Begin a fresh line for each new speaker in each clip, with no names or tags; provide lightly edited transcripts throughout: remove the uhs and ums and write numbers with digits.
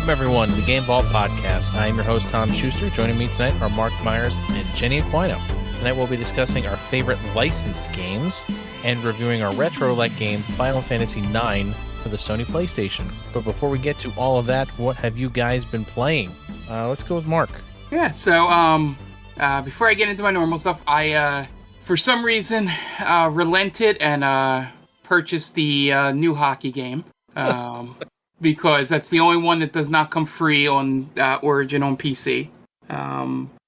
Welcome, everyone, to the Game Vault Podcast. I am your host, Tom Schuster. Joining me tonight are Mark Myers and Jenny Aquino. Tonight we'll be discussing our favorite licensed games and reviewing our retro-like game, Final Fantasy IX, for the Sony PlayStation. But before we get to all of that, what have you guys been playing? Let's go with Mark.
Yeah, so before I get into my normal stuff, I, for some reason, relented and purchased the new hockey game. Because that's the only one that does not come free on Origin on PC.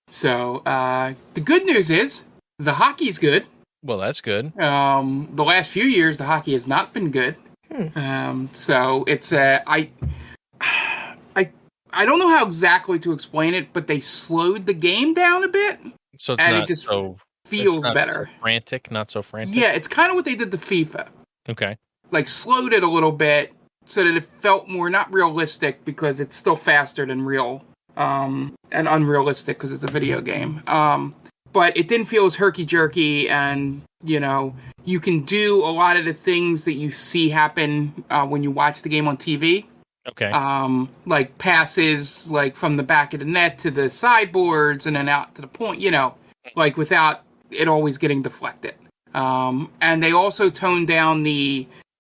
So the good news is the hockey's good.
Well, that's good.
The last few years, the hockey has not been good. So it's I don't know how exactly to explain it, but they slowed the game down a bit.
So it's
and
not
it just
so
feels
it's not
better.
So frantic, not so frantic.
Yeah, it's kind of what they did to FIFA.
Okay.
Like slowed it a little bit, so that it felt more, not realistic, because it's still faster than real, and unrealistic, because it's a video game. But it didn't feel as herky-jerky, and, you know, you can do a lot of the things that you see happen when you watch the game on TV.
Okay.
Like passes, like, from the back of the net to the sideboards, and then out to the point, you know, like, without it always getting deflected. And they also toned down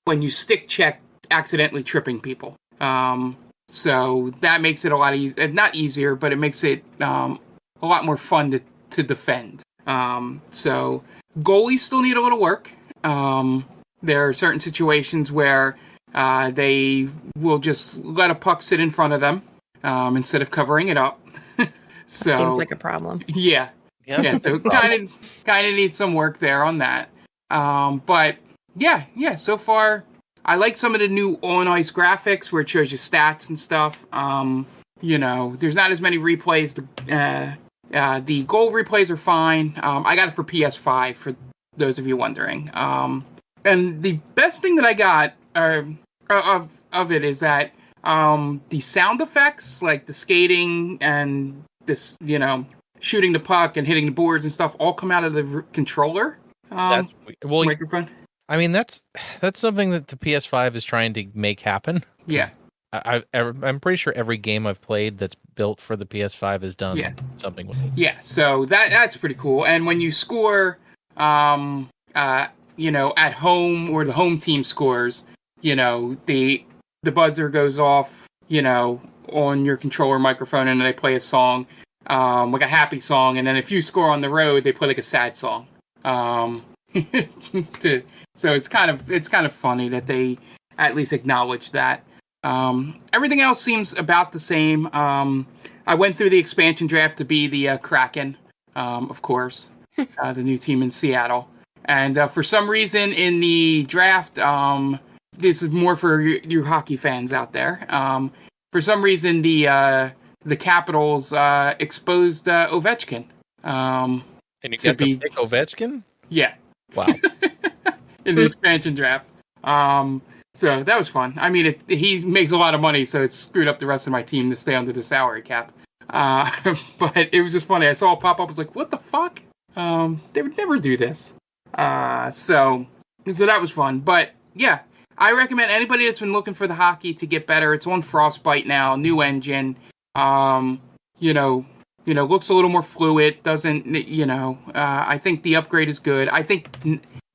when you stick check, accidentally tripping people. So that makes it a lot easier. Not easier, but it makes it a lot more fun to defend. So goalies still need a little work. There are certain situations where they will just let a puck sit in front of them instead of covering it up. So
seems like a problem.
Yeah. So kind of needs some work there on that. But yeah. So far, I like some of the new on-ice graphics where it shows you stats and stuff. You know, there's not as many replays. The goal replays are fine. I got it for PS5, for those of you wondering. And the best thing that I got of it is that the sound effects, like the skating and this, you know, shooting the puck and hitting the boards and stuff, all come out of the controller microphone.
I mean, that's something that the PS5 is trying to make happen.
Yeah.
I'm pretty sure every game I've played that's built for the PS5 has done something with it. Yeah,
so that's pretty cool. And when you score, you know, at home, or the home team scores, you know, the buzzer goes off, you know, on your controller microphone, and they play a song, like a happy song. And then if you score on the road, they play like a sad song. So it's kind of funny that they at least acknowledge that. Everything else seems about the same. I went through the expansion draft to be the Kraken, of course, the new team in Seattle. And for some reason in the draft, this is more for you hockey fans out there. For some reason, the Capitals exposed Ovechkin.
And you got to pick Ovechkin?
Yeah.
Wow.
In the expansion draft. So that was fun. I mean, he makes a lot of money, so it screwed up the rest of my team to stay under the salary cap. But it was just funny. I saw it pop up. I was like, what the fuck? They would never do this. So that was fun. But yeah, I recommend anybody that's been looking for the hockey to get better. It's on Frostbite now, new engine. You know, looks a little more fluid. Doesn't, you know, I think the upgrade is good.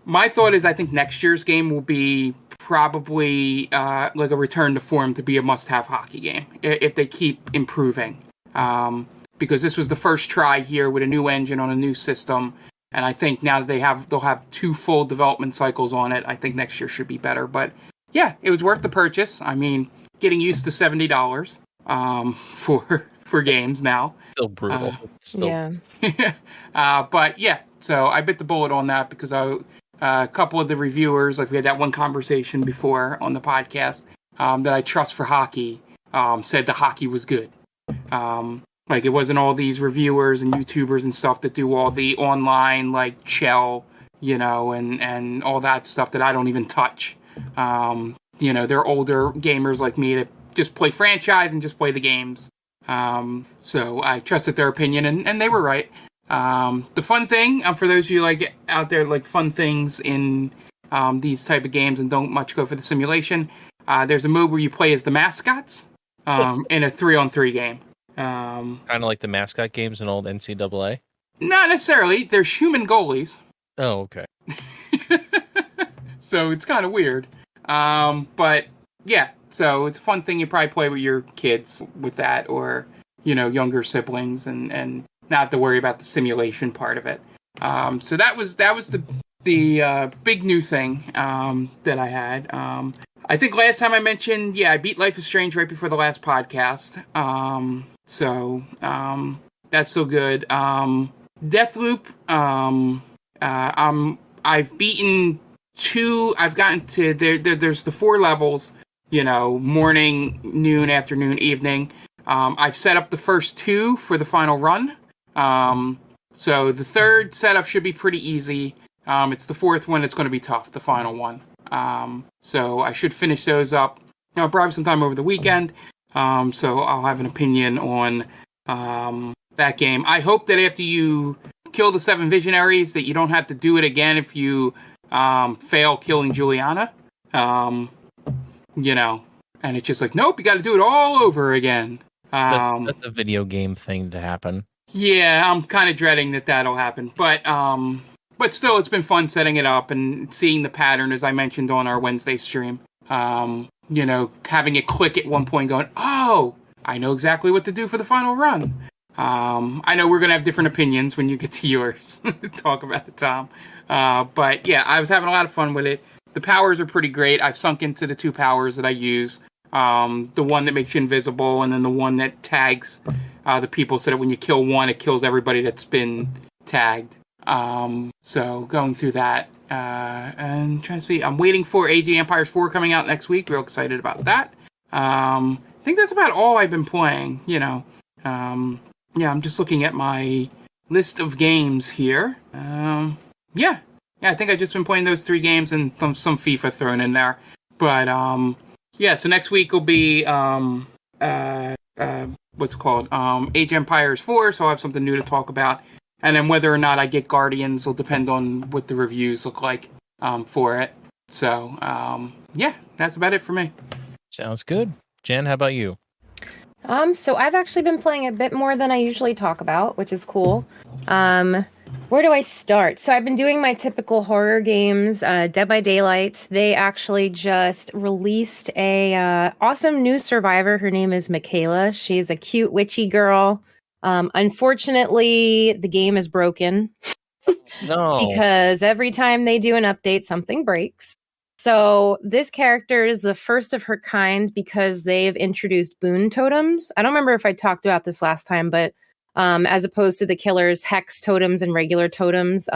My thought is I think next year's game will be probably like a return to form to be a must-have hockey game if they keep improving. Because this was the first try here with a new engine on a new system, and I think now that they'll have 2 full development cycles on it, I think next year should be better. But yeah, it was worth the purchase. I mean, getting used to $70 for games now.
Still brutal.
Yeah.
But yeah, so I bit the bullet on that because a couple of the reviewers, like we had that one conversation before on the podcast, that I trust for hockey, said the hockey was good. Like it wasn't all these reviewers and YouTubers and stuff that do all the online, like Chell, you know, and all that stuff that I don't even touch. You know, they're older gamers like me that just play franchise and just play the games. So I trusted their opinion, and they were right. The fun thing, for those of you like out there like fun things in these type of games and don't much go for the simulation, there's a mode where you play as the mascots. in a 3-on-3 game.
Kind of like the mascot games in old NCAA.
Not necessarily. There's human goalies.
Oh, okay.
So it's kind of weird. But yeah, so it's a fun thing. You probably play with your kids with that, or younger siblings, and not have to worry about the simulation part of it. So that was the big new thing that I had. I think last time I mentioned, I beat Life is Strange right before the last podcast. So that's so good. Deathloop. I've beaten 2. I've gotten to there's the 4 levels. Morning, noon, afternoon, evening. I've set up the first 2 for the final run. So the third setup should be pretty easy. It's the 4th one that's going to be tough, the final one. So I should finish those up, probably sometime over the weekend. So I'll have an opinion on that game. I hope that after you kill the 7 visionaries, that you don't have to do it again if you fail killing Juliana. And it's just like, nope, you got to do it all over again.
That's a video game thing to happen.
Yeah, I'm kind of dreading that'll happen. But still, it's been fun setting it up and seeing the pattern, as I mentioned on our Wednesday stream. Having it click at one point going, oh, I know exactly what to do for the final run. I know we're going to have different opinions when you get to yours. Talk about it, Tom. But yeah, I was having a lot of fun with it. The powers are pretty great. I've sunk into the 2 powers that I use. The one that makes you invisible, and then the one that tags the people so that when you kill one, it kills everybody that's been tagged. So going through that, and trying to see, I'm waiting for Age of Empires 4 coming out next week. Real excited about that. I think that's about all I've been playing, I'm just looking at my list of games here. I think I've just been playing those 3 games and some FIFA thrown in there. But, so next week will be, what's it called? Age of Empires 4, so I'll have something new to talk about. And then whether or not I get Guardians will depend on what the reviews look like for it. So, that's about it for me.
Sounds good. Jen, how about you?
So I've actually been playing a bit more than I usually talk about, which is cool. Where do I start? So I've been doing my typical horror games, Dead by Daylight. They actually just released a awesome new survivor. Her name is Michaela. She's a cute witchy girl. Unfortunately, the game is broken.
No.
Because every time they do an update, something breaks. So this character is the first of her kind because they've introduced boon totems. I don't remember if I talked about this last time, but as opposed to the killer's hex totems and regular totems,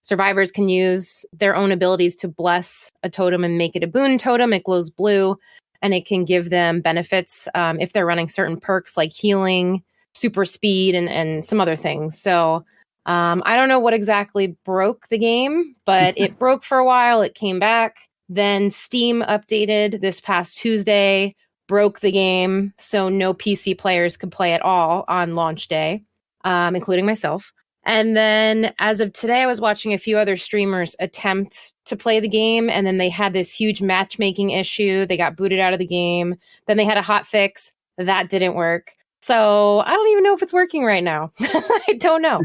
survivors can use their own abilities to bless a totem and make it a boon totem. It glows blue, and it can give them benefits if they're running certain perks like healing, super speed, and some other things. So I don't know what exactly broke the game, but it broke for a while. It came back. Then Steam updated this past Tuesday, broke the game, so no PC players could play at all on launch day, including myself. And then as of today, I was watching a few other streamers attempt to play the game, and then they had this huge matchmaking issue. They got booted out of the game. Then they had a hot fix. That didn't work. So I don't even know if it's working right now. I don't know,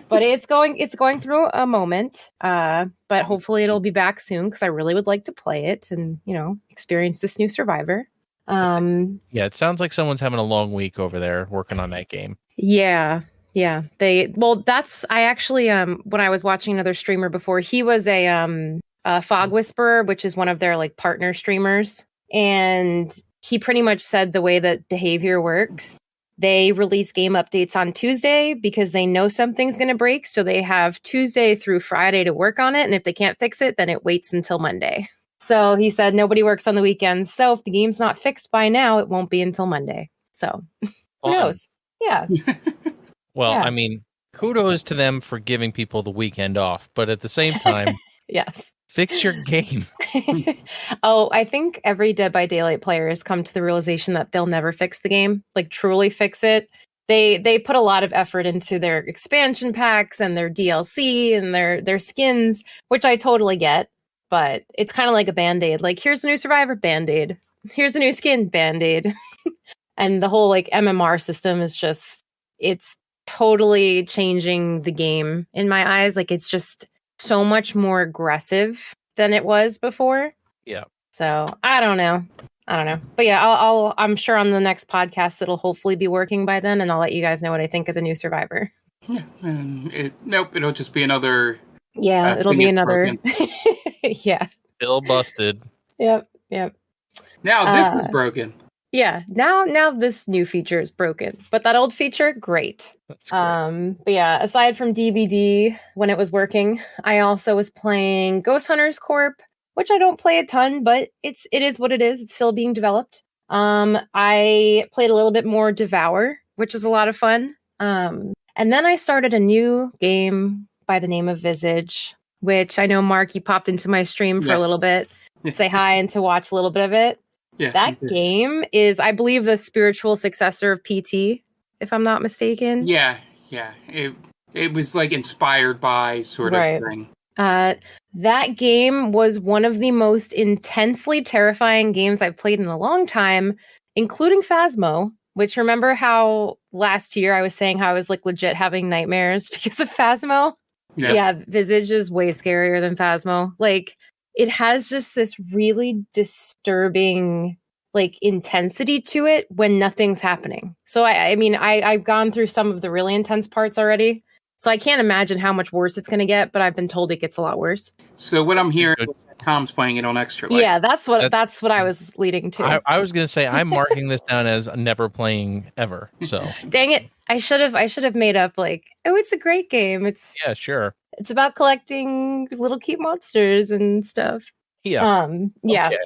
but it's going through a moment. But hopefully it'll be back soon because I really would like to play it and experience this new survivor.
It sounds like someone's having a long week over there working on that game.
Yeah. I actually when I was watching another streamer before, he was a Fog Whisperer, which is one of their like partner streamers, and he pretty much said the way that behavior works. They release game updates on Tuesday because they know something's going to break. So they have Tuesday through Friday to work on it. And if they can't fix it, then it waits until Monday. So he said nobody works on the weekends. So if the game's not fixed by now, it won't be until Monday. So who knows? Yeah.
Well, yeah. I mean, kudos to them for giving people the weekend off. But at the same time,
yes.
Fix your game.
Oh, I think every Dead by Daylight player has come to the realization that they'll never fix the game, like truly fix it. They put a lot of effort into their expansion packs and their DLC and their skins, which I totally get, but it's kind of like a Band-Aid. Like, here's a new survivor, Band-Aid. Here's a new skin, Band-Aid. And the whole like MMR system is just, it's totally changing the game in my eyes. Like it's just so much more aggressive than it was before.
Yeah.
So I don't know. But yeah, I'm sure on the next podcast it'll hopefully be working by then, and I'll let you guys know what I think of the new Survivor.
Yeah, and nope, it'll just be another.
Yeah, it'll be another. Yeah.
Still busted.
Yep.
Now this is broken.
Yeah. Now this new feature is broken, but that old feature, great.
That's great.
But yeah, aside from DBD when it was working, I also was playing Ghost Hunters Corp, which I don't play a ton, but it is what it is. It's still being developed. I played a little bit more Devour, which is a lot of fun. And then I started a new game by the name of Visage, which I know, Mark, you popped into my stream for a little bit to say hi and to watch a little bit of it. Yeah, that game is, I believe, the spiritual successor of PT, if I'm not mistaken.
Yeah. It was like inspired by sort of thing.
That game was one of the most intensely terrifying games I've played in a long time, including Phasmo, which, remember how last year I was saying how I was like legit having nightmares because of Phasmo? Yeah, Visage is way scarier than Phasmo. Like, it has just this really disturbing like intensity to it when nothing's happening. So I mean, I've gone through some of the really intense parts already. So I can't imagine how much worse it's going to get, but I've been told it gets a lot worse.
So what I'm hearing, Tom's playing it on Extra Life.
Yeah, that's what I was leading to.
I was going to say I'm marking this down as never playing ever. So
dang it, I should have made up like, oh, it's a great game.
Yeah, sure.
It's about collecting little cute monsters and stuff.
Yeah.
Yeah. Okay.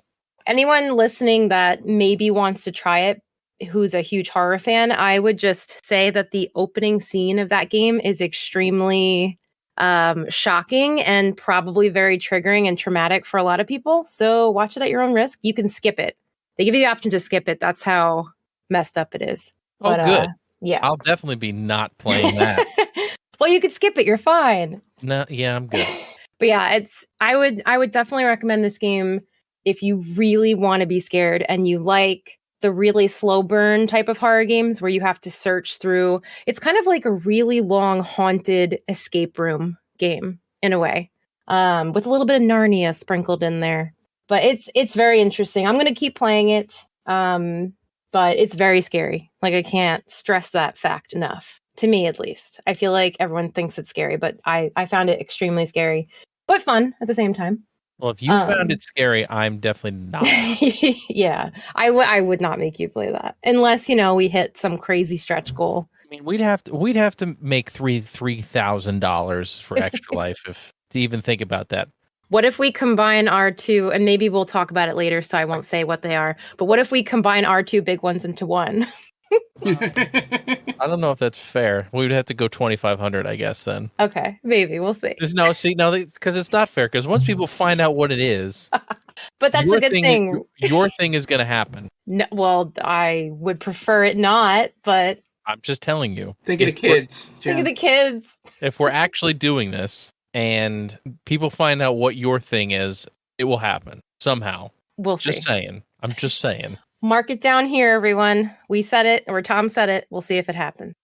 Anyone listening that maybe wants to try it, who's a huge horror fan, I would just say that the opening scene of that game is extremely shocking and probably very triggering and traumatic for a lot of people. So watch it at your own risk. You can skip it. They give you the option to skip it. That's how messed up it is.
Oh, good.
Yeah.
I'll definitely be not playing that.
Well, you could skip it. You're fine.
No, yeah, I'm good.
But yeah, I would definitely recommend this game if you really want to be scared and you like the really slow burn type of horror games where you have to search through. It's kind of like a really long haunted escape room game in a way, with a little bit of Narnia sprinkled in there. But it's very interesting. I'm going to keep playing it, but it's very scary. Like, I can't stress that fact enough. To me, at least. I feel like everyone thinks it's scary, but I found it extremely scary, but fun at the same time.
Well, if you found it scary, I'm definitely not.
Yeah, I would not make you play that unless, we hit some crazy stretch goal.
I mean, we'd have to make $3,000 for Extra Life to even think about that.
What if we combine our two, and maybe we'll talk about it later, so I won't say what they are, but what if we combine our two big ones into one?
I don't know if that's fair. We would have to go 2,500, I guess, then.
Okay, maybe we'll see.
No, because it's not fair. Because once people find out what it is,
but that's a good thing.
Your thing is going to happen.
No, well, I would prefer it not, but
I'm just telling you.
Think of the kids.
Think of the kids.
If we're actually doing this and people find out what your thing is, it will happen somehow.
We'll see.
Just saying. I'm just saying.
Mark it down here, everyone. We said it, or Tom said it. We'll see if it happens.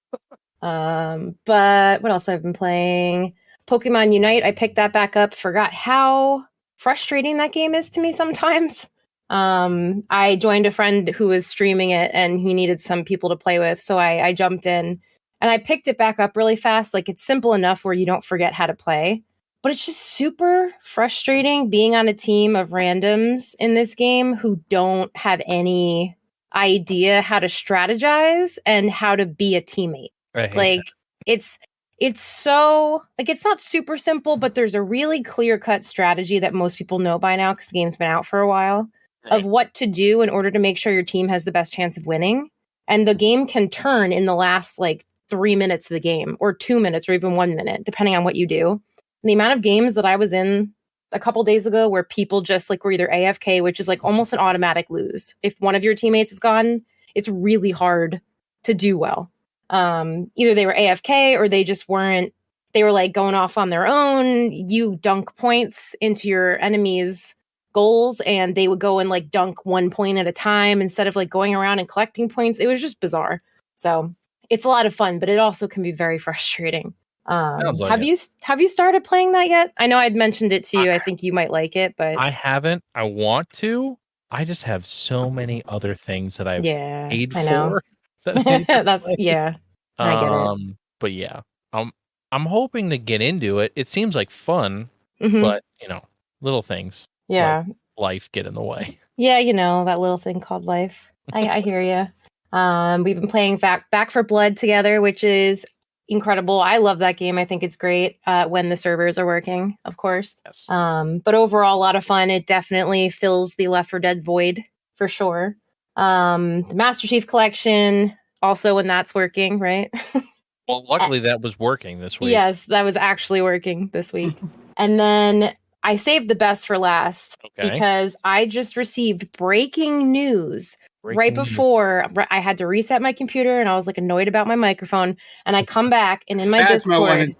But what else have I been playing? Pokemon Unite. I picked that back up. Forgot how frustrating that game is to me sometimes. I joined a friend who was streaming it, and he needed some people to play with, so I jumped in, and I picked it back up really fast. Like, it's simple enough where you don't forget how to play. But it's just super frustrating being on a team of randoms in this game who don't have any idea how to strategize and how to be a teammate. Like, it's so, like, it's not super simple, but there's a really clear-cut strategy that most people know by now because the game's been out for a while of what to do in order to make sure your team has the best chance of winning. And the game can turn in the last, 3 minutes of the game, or 2 minutes, or even 1 minute, depending on what you do. And the amount of games that I was in a couple days ago where people just were either AFK, which is almost an automatic lose. If one of your teammates is gone, it's really hard to do well. Either they were AFK or they just weren't, they were going off on their own. You dunk points into your enemies goals, and they would go and like dunk 1 point at a time instead of like going around and collecting points. It was just bizarre. So it's a lot of fun, but it also can be very frustrating.
Sounds like
have you started playing that yet? I know I'd mentioned it to you. I think you might like it, but
I haven't. I want to. I just have so many other things that I've paid
I know.
for. That I need to
That's
play.
I get it.
But yeah, I'm hoping to get into it. It seems like fun,
Mhm.
but little things
Yeah.
like life get in the way.
Yeah, that little thing called life. I hear you. We've been playing Back for Blood together, which is incredible. I love that game. I think it's great when the servers are working, of course.
Yes.
But overall, a lot of fun. It definitely fills the Left 4 Dead void for sure. The Master Chief Collection, also when that's working, right?
Well, luckily that was working this week.
Yes, that was actually working this week. And then I saved the best for last because I just received breaking news right before I had to reset my computer, and I was like annoyed about my microphone. And I come back, and in my Discord,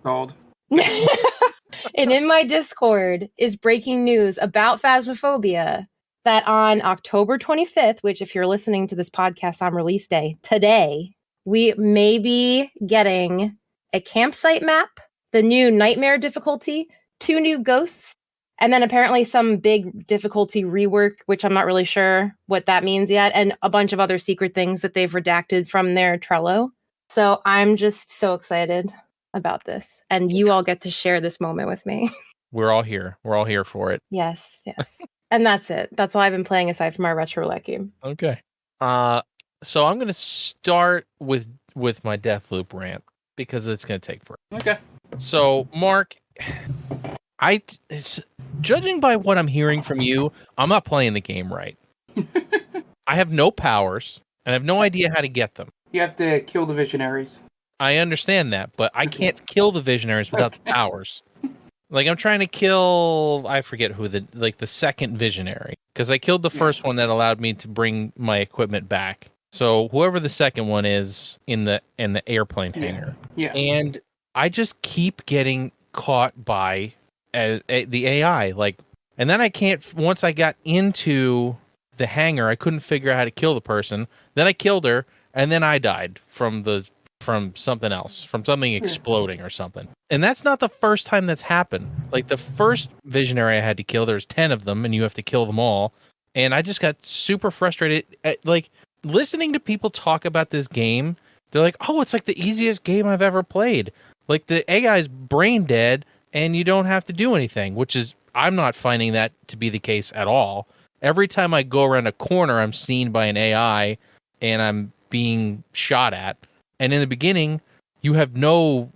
and in my Discord is breaking news about Phasmophobia that on October 25th, which if you're listening to this podcast on release day today, we may be getting a campsite map, the new nightmare difficulty, 2 new ghosts, and then apparently some big difficulty rework, which I'm not really sure what that means yet, and a bunch of other secret things that they've redacted from their Trello. So I'm just so excited about this. And you all get to share this moment with me.
We're all here. We're all here for it.
Yes. And that's it. That's all I've been playing aside from our retro roulette game.
Okay. So I'm going to start with my Deathloop rant because it's going to take forever.
Okay.
So, Mark, judging by what I'm hearing from you, I'm not playing the game right. I have no powers, and I have no idea how to get them.
You have to kill the visionaries.
I understand that, but I can't kill the visionaries without the powers. Like, I'm trying to kill, I forget who, the second visionary, because I killed the first one that allowed me to bring my equipment back. So whoever the second one is in the airplane hangar.
Yeah.
And I just keep getting caught by the AI. And then I can't, once I got into the hangar, I couldn't figure out how to kill the person. Then I killed her, and then I died from something else, from something exploding or something. And that's not the first time that's happened. Like, the first visionary I had to kill, there's 10 of them, and you have to kill them all. And I just got super frustrated. Listening to people talk about this game, they're like, oh, it's like the easiest game I've ever played. Like, the AI is brain dead, and you don't have to do anything, which is, I'm not finding that to be the case at all. Every time I go around a corner, I'm seen by an AI, and I'm being shot at. And in the beginning, you have no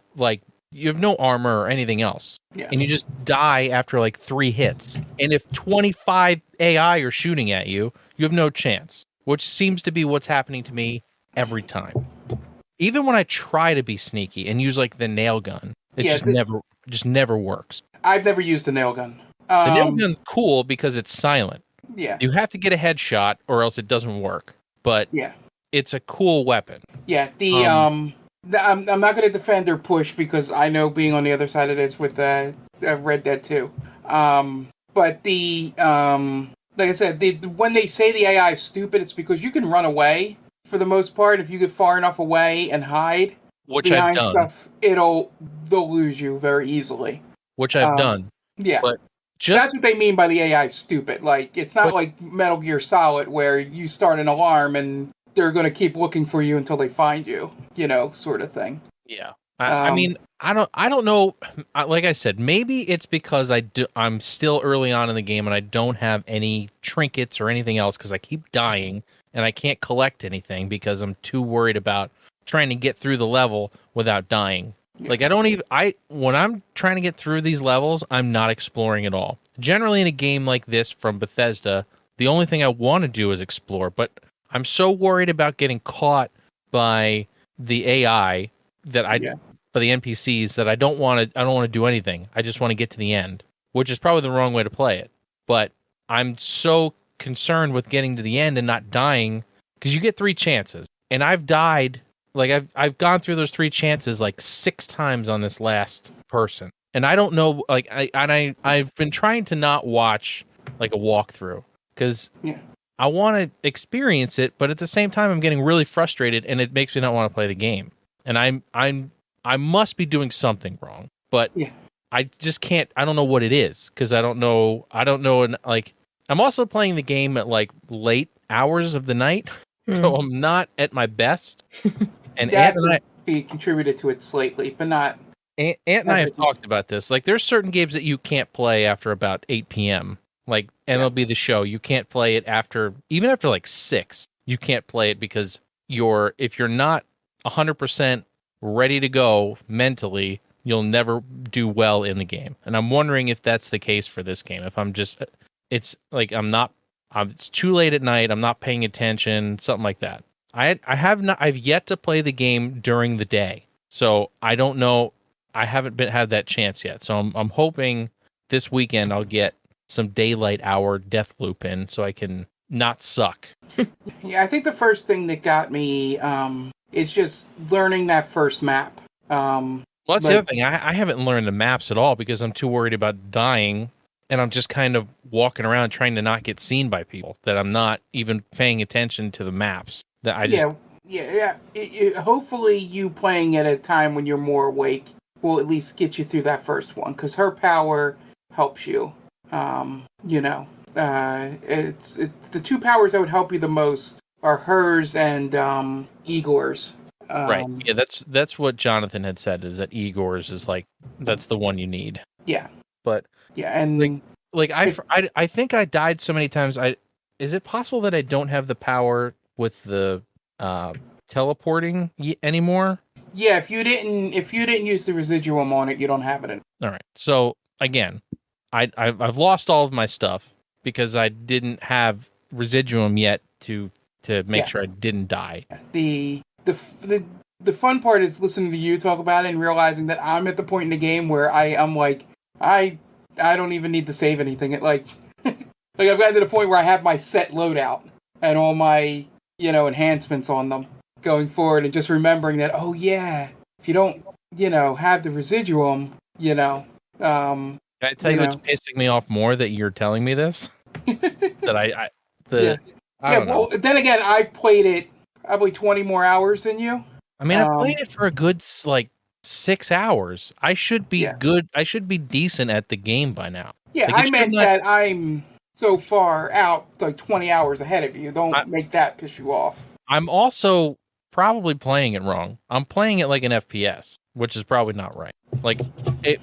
armor or anything else. Yeah. And you just die after 3 hits. And if 25 AI are shooting at you, you have no chance, which seems to be what's happening to me every time. Even when I try to be sneaky and use the nail gun, it just never works.
I've never used the nail gun.
The nail gun's cool because it's silent.
Yeah.
You have to get a headshot or else it doesn't work. But it's a cool weapon.
Yeah, I'm not going to defend or push because I know being on the other side of this with Red Dead 2. But like I said, when they say the AI is stupid, it's because you can run away for the most part. If you get far enough away and hide behind stuff, they'll lose you very easily.
Which I've done.
Yeah. But that's what they mean by the AI is stupid. It's not like Metal Gear Solid where you start an alarm and they're going to keep looking for you until they find you, sort of thing.
Yeah. I mean, I don't know. Like I said, maybe it's because I'm still early on in the game and I don't have any trinkets or anything else because I keep dying and I can't collect anything because I'm too worried about trying to get through the level without dying. Yeah. When I'm trying to get through these levels, I'm not exploring at all. Generally in a game like this from Bethesda, the only thing I want to do is explore, but I'm so worried about getting caught by the AI by the NPCs that I don't want to do anything. I just want to get to the end, which is probably the wrong way to play it. But I'm so concerned with getting to the end and not dying because you get 3 chances. And I've died, I've gone through those 3 chances 6 times on this last person. And I don't know, I've been trying to not watch like a walkthrough, because
Yeah.
I want to experience it, but at the same time, I'm getting really frustrated, and it makes me not want to play the game. And I must be doing something wrong, but
Yeah.
I just can't. I don't know what it is, because I don't know. And like, I'm also playing the game at like late hours of the night, so I'm not at my best. And
That
Ant and I.
could be contributed to it slightly, but not.
Ant and I have talked about this. Like, there's certain games that you can't play after about 8 p.m. Like MLB The Show, you can't play it even after like 6. You can't play it because if you're not 100% ready to go mentally, you'll never do well in the game. And I'm wondering if that's the case for this game. If it's like it's too late at night, I'm not paying attention, something like that. I've yet to play the game during the day, so I don't know. I haven't had that chance yet, so I'm hoping this weekend I'll get some daylight hour death loop in, so I can not suck.
Yeah, I think the first thing that got me is just learning that first map.
Well, that's the other thing. I haven't learned the maps at all because I'm too worried about dying, and I'm just kind of walking around trying to not get seen by people. That I'm not even paying attention to the maps. That I just
hopefully, you playing at a time when you're more awake will at least get you through that first one, because her power helps you. It's the two powers that would help you the most are hers and Igor's.
Right. Yeah, that's what Jonathan had said, is that Igor's is like, that's the one you need.
Yeah.
But
yeah, and
I think I died so many times. Is it possible that I don't have the power with the teleporting anymore?
Yeah, if you didn't use the residuum on it, you don't have it in.
All right. So again, I've lost all of my stuff because I didn't have residuum yet to make sure I didn't die.
The fun part is listening to you talk about it and realizing that I'm at the point in the game where I'm like, I don't even need to save anything. It like like I've gotten to the point where I have my set loadout and all my enhancements on them going forward, and just remembering that, oh yeah, if you don't have the residuum, Can
I tell you what's pissing me off more, that you're telling me this? That I don't know.
Well, then again, I've played it probably 20 more hours than you.
I mean, I played it for a good 6 hours. I should be good. I should be decent at the game by now.
Yeah, I meant that I'm so far out, like 20 hours ahead of you. Don't make that piss you off.
I'm also probably playing it wrong. I'm playing it like an FPS, which is probably not right. Like,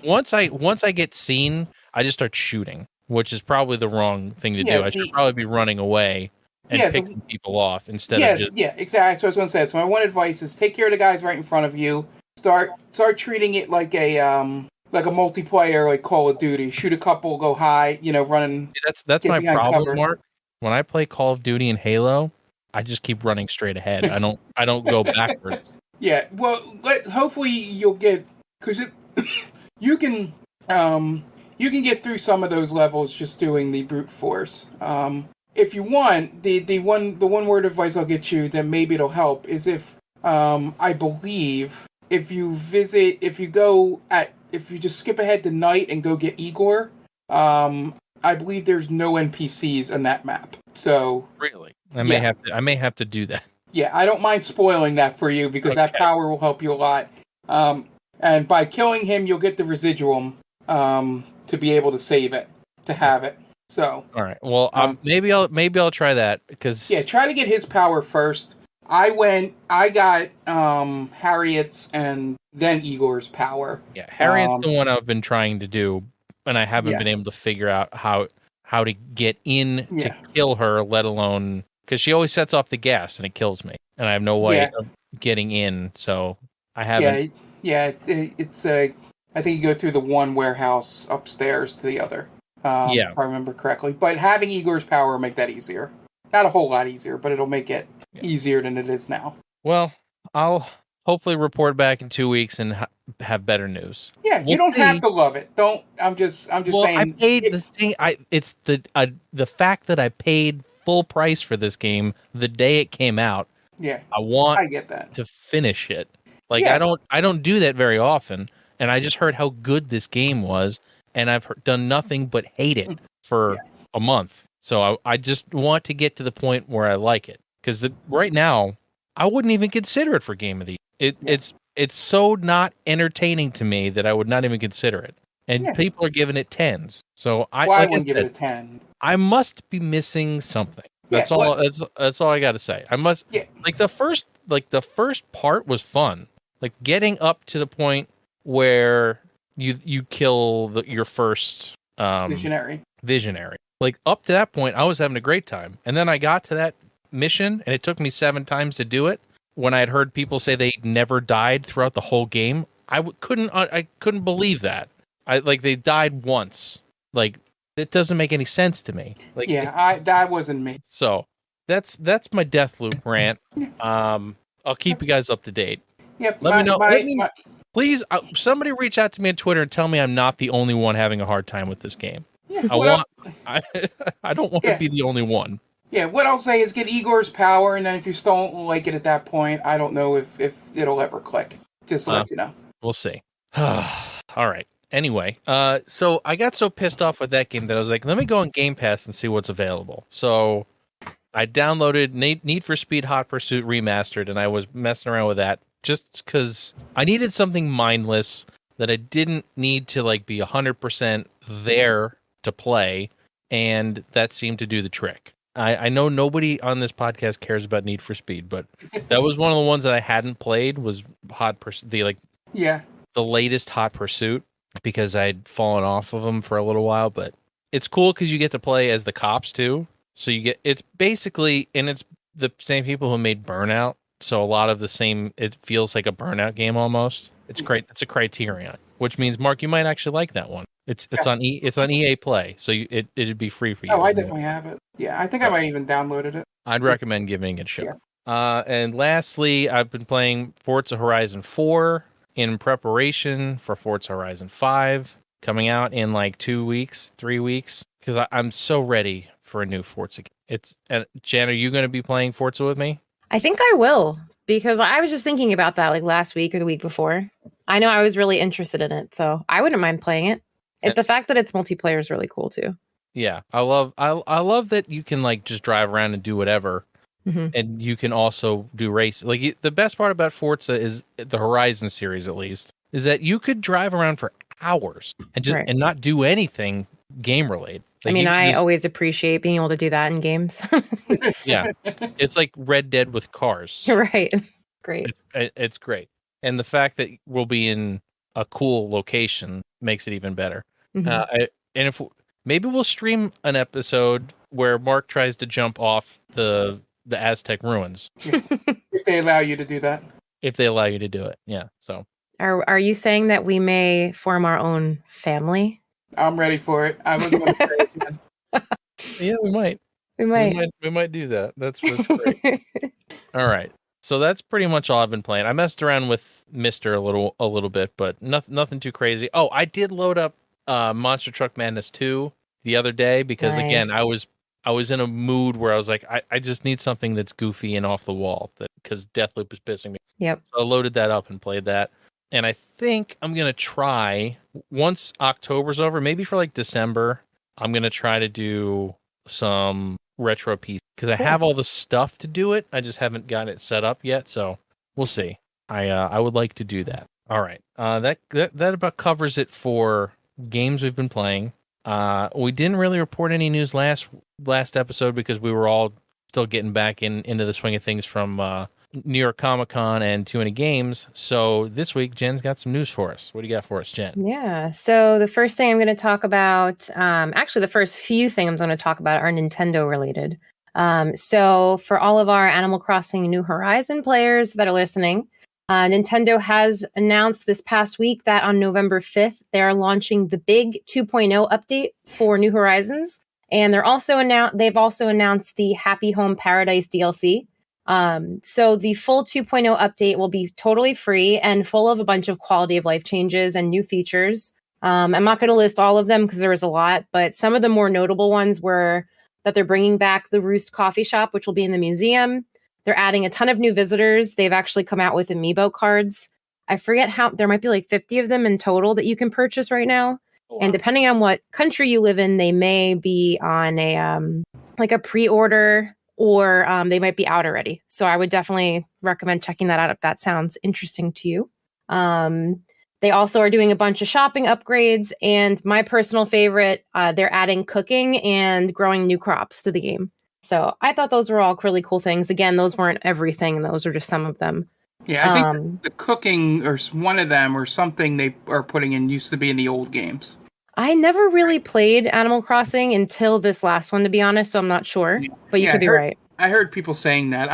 once I get seen, I just start shooting, which is probably the wrong thing to do. I should probably be running away and picking people off instead of just...
Yeah, exactly. So I was going to say. So my one advice is take care of the guys right in front of you. Start treating it like a multiplayer, like Call of Duty. Shoot a couple, go high, running.
That's my problem, cover. Mark. When I play Call of Duty and Halo, I just keep running straight ahead. I don't go backwards. Yeah, well,
hopefully you'll get, because you can get through some of those levels just doing the brute force. If you want, the one word advice I'll get you that maybe it'll help is if I believe if you just skip ahead to night and go get Igor, I believe there's no NPCs on that map. So
really, I may have to do that.
Yeah, I don't mind spoiling that for you because that power will help you a lot. And by killing him, you'll get the residuum to be able to save it, to have it. So
all right, well, maybe I'll try that because
try to get his power first. I got Harriet's and then Igor's power.
Yeah, Harriet's the one I've been trying to do, and I haven't been able to figure out how to get in to kill her, let alone, because she always sets off the gas and it kills me, and I have no way of getting in, so I haven't.
It's I think you go through the one warehouse upstairs to the other. If I remember correctly. But having Igor's power will make that easier. Not a whole lot easier, but it'll make it easier than it is now.
Well, I'll hopefully report back in 2 weeks and have better news.
Yeah, you don't have to love it. Don't. I'm just saying.
I paid the thing. It's the fact that I paid full price for this game the day it came out.
Yeah,
I
get that
to finish it. Like I don't do that very often, and I just heard how good this game was, and I've done nothing but hate it for a month. So I just want to get to the point where I like it. Because right now, I wouldn't even consider it for Game of the Year. It's so not entertaining to me that I would not even consider it. And people are giving it 10s. So
I wouldn't give it a 10.
I must be missing something. That's
Yeah,
all. That's all I got to say. I must.
Yeah.
Like the first part was fun. Like getting up to the point where you kill your first
Visionary.
Like up to that point, I was having a great time, and then I got to that mission, and it took me 7 times to do it. When I had heard people say they never died throughout the whole game, I couldn't believe that. They died once. Like it doesn't make any sense to me. Like
that wasn't me.
So that's my Deathloop rant. I'll keep you guys up to date.
Yep.
Let me know. Please, somebody reach out to me on Twitter and tell me I'm not the only one having a hard time with this game.
Yeah,
I don't want to be the only one.
Yeah, what I'll say is get Igor's power, and then if you still don't like it at that point, I don't know if it'll ever click. Just to let you know.
We'll see. All right. Anyway, so I got so pissed off with that game that I was like, let me go on Game Pass and see what's available. So I downloaded Need for Speed Hot Pursuit Remastered, and I was messing around with that just because I needed something mindless that I didn't need to be 100% there to play, and that seemed to do the trick. I know nobody on this podcast cares about Need for Speed, but that was one of the ones that I hadn't played was Hot Pursuit, the latest Hot Pursuit, because I'd fallen off of them for a little while. But it's cool because you get to play as the cops too. So it's basically, and it's the same people who made Burnout. So a lot of the same, it feels like a Burnout game almost. It's great. It's a Criterion, which means Mark, you might actually like that one. It's on EA Play, so it'd be free for you.
Oh, I definitely have it. Yeah, I think I might even downloaded it.
I'd recommend giving it a shot.
Yeah.
And lastly, I've been playing Forza Horizon 4 in preparation for Forza Horizon 5 coming out in 3 weeks, because I'm so ready for a new Forza game. Jan, are you going to be playing Forza with me?
I think I will, because I was just thinking about that last week or the week before. I know I was really interested in it, so I wouldn't mind playing it. The fact that it's multiplayer is really cool too.
Yeah, I love that you can just drive around and do whatever, and you can also do races. The best part about Forza is the Horizon series, at least, is that you could drive around for hours and and not do anything game related.
I always appreciate being able to do that in games.
Yeah, it's like Red Dead with cars.
Right, great.
It's great, and the fact that we'll be in a cool location makes it even better. And maybe we'll stream an episode where Mark tries to jump off the Aztec ruins.
If they allow you to do that.
If they allow you to do it, yeah. So,
are you saying that we may form our own family?
I'm ready for it. I wasn't going to say it again.
Yeah, we might. We might do that. That's great. All right. So that's pretty much all I've been playing. I messed around with Mister a little bit, but nothing too crazy. Oh, I did load up Monster Truck Madness 2 the other day because again I was in a mood where I was like, I just need something that's goofy and off the wall, because Deathloop is pissing me.
Yep.
So I loaded that up and played that, and I think I'm gonna try once October's over, maybe for December. I'm gonna try to do some retro piece because I have all the stuff to do it. I just haven't got it set up yet, so we'll see. I would like to do that. All right. That about covers it for games we've been playing. We didn't really report any news last episode because we were all still getting back into the swing of things from New York Comic Con and Too Many Games. So this week, Jen's got some news for us. What do you got for us, Jen?
Yeah. So the first thing I'm going to talk about, actually the first few things I'm going to talk about are Nintendo related. So for all of our Animal Crossing New Horizon players that are listening, Nintendo has announced this past week that on November 5th, they are launching the big 2.0 update for New Horizons. And they've also announced the Happy Home Paradise DLC. So the full 2.0 update will be totally free and full of a bunch of quality of life changes and new features. I'm not going to list all of them because there was a lot, but some of the more notable ones were that they're bringing back the Roost Coffee Shop, which will be in the museum. They're adding a ton of new visitors. They've actually come out with amiibo cards. I forget how, there might be 50 of them in total that you can purchase right now.
Wow.
And depending on what country you live in, they may be on a like a pre-order, or they might be out already. So I would definitely recommend checking that out if that sounds interesting to you. They also are doing a bunch of shopping upgrades, and my personal favorite, they're adding cooking and growing new crops to the game. So I thought those were all really cool things. Again, those weren't everything; those are just some of them.
Yeah, I think the cooking, or one of them, or something they are putting in, used to be in the old games.
I never really played Animal Crossing until this last one, to be honest, so I'm not sure. But you could be right.
I heard people saying that.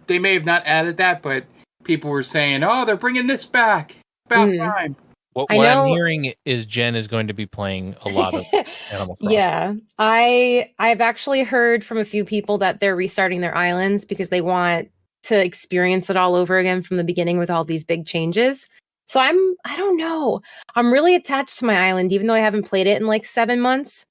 They may have not added that, but people were saying, oh, they're bringing this back. It's about time.
What I'm hearing is Jen is going to be playing a lot of Animal Crossing.
Yeah, I've actually heard from a few people that they're restarting their islands because they want to experience it all over again from the beginning with all these big changes. So I don't know. I'm really attached to my island, even though I haven't played it in like 7 months.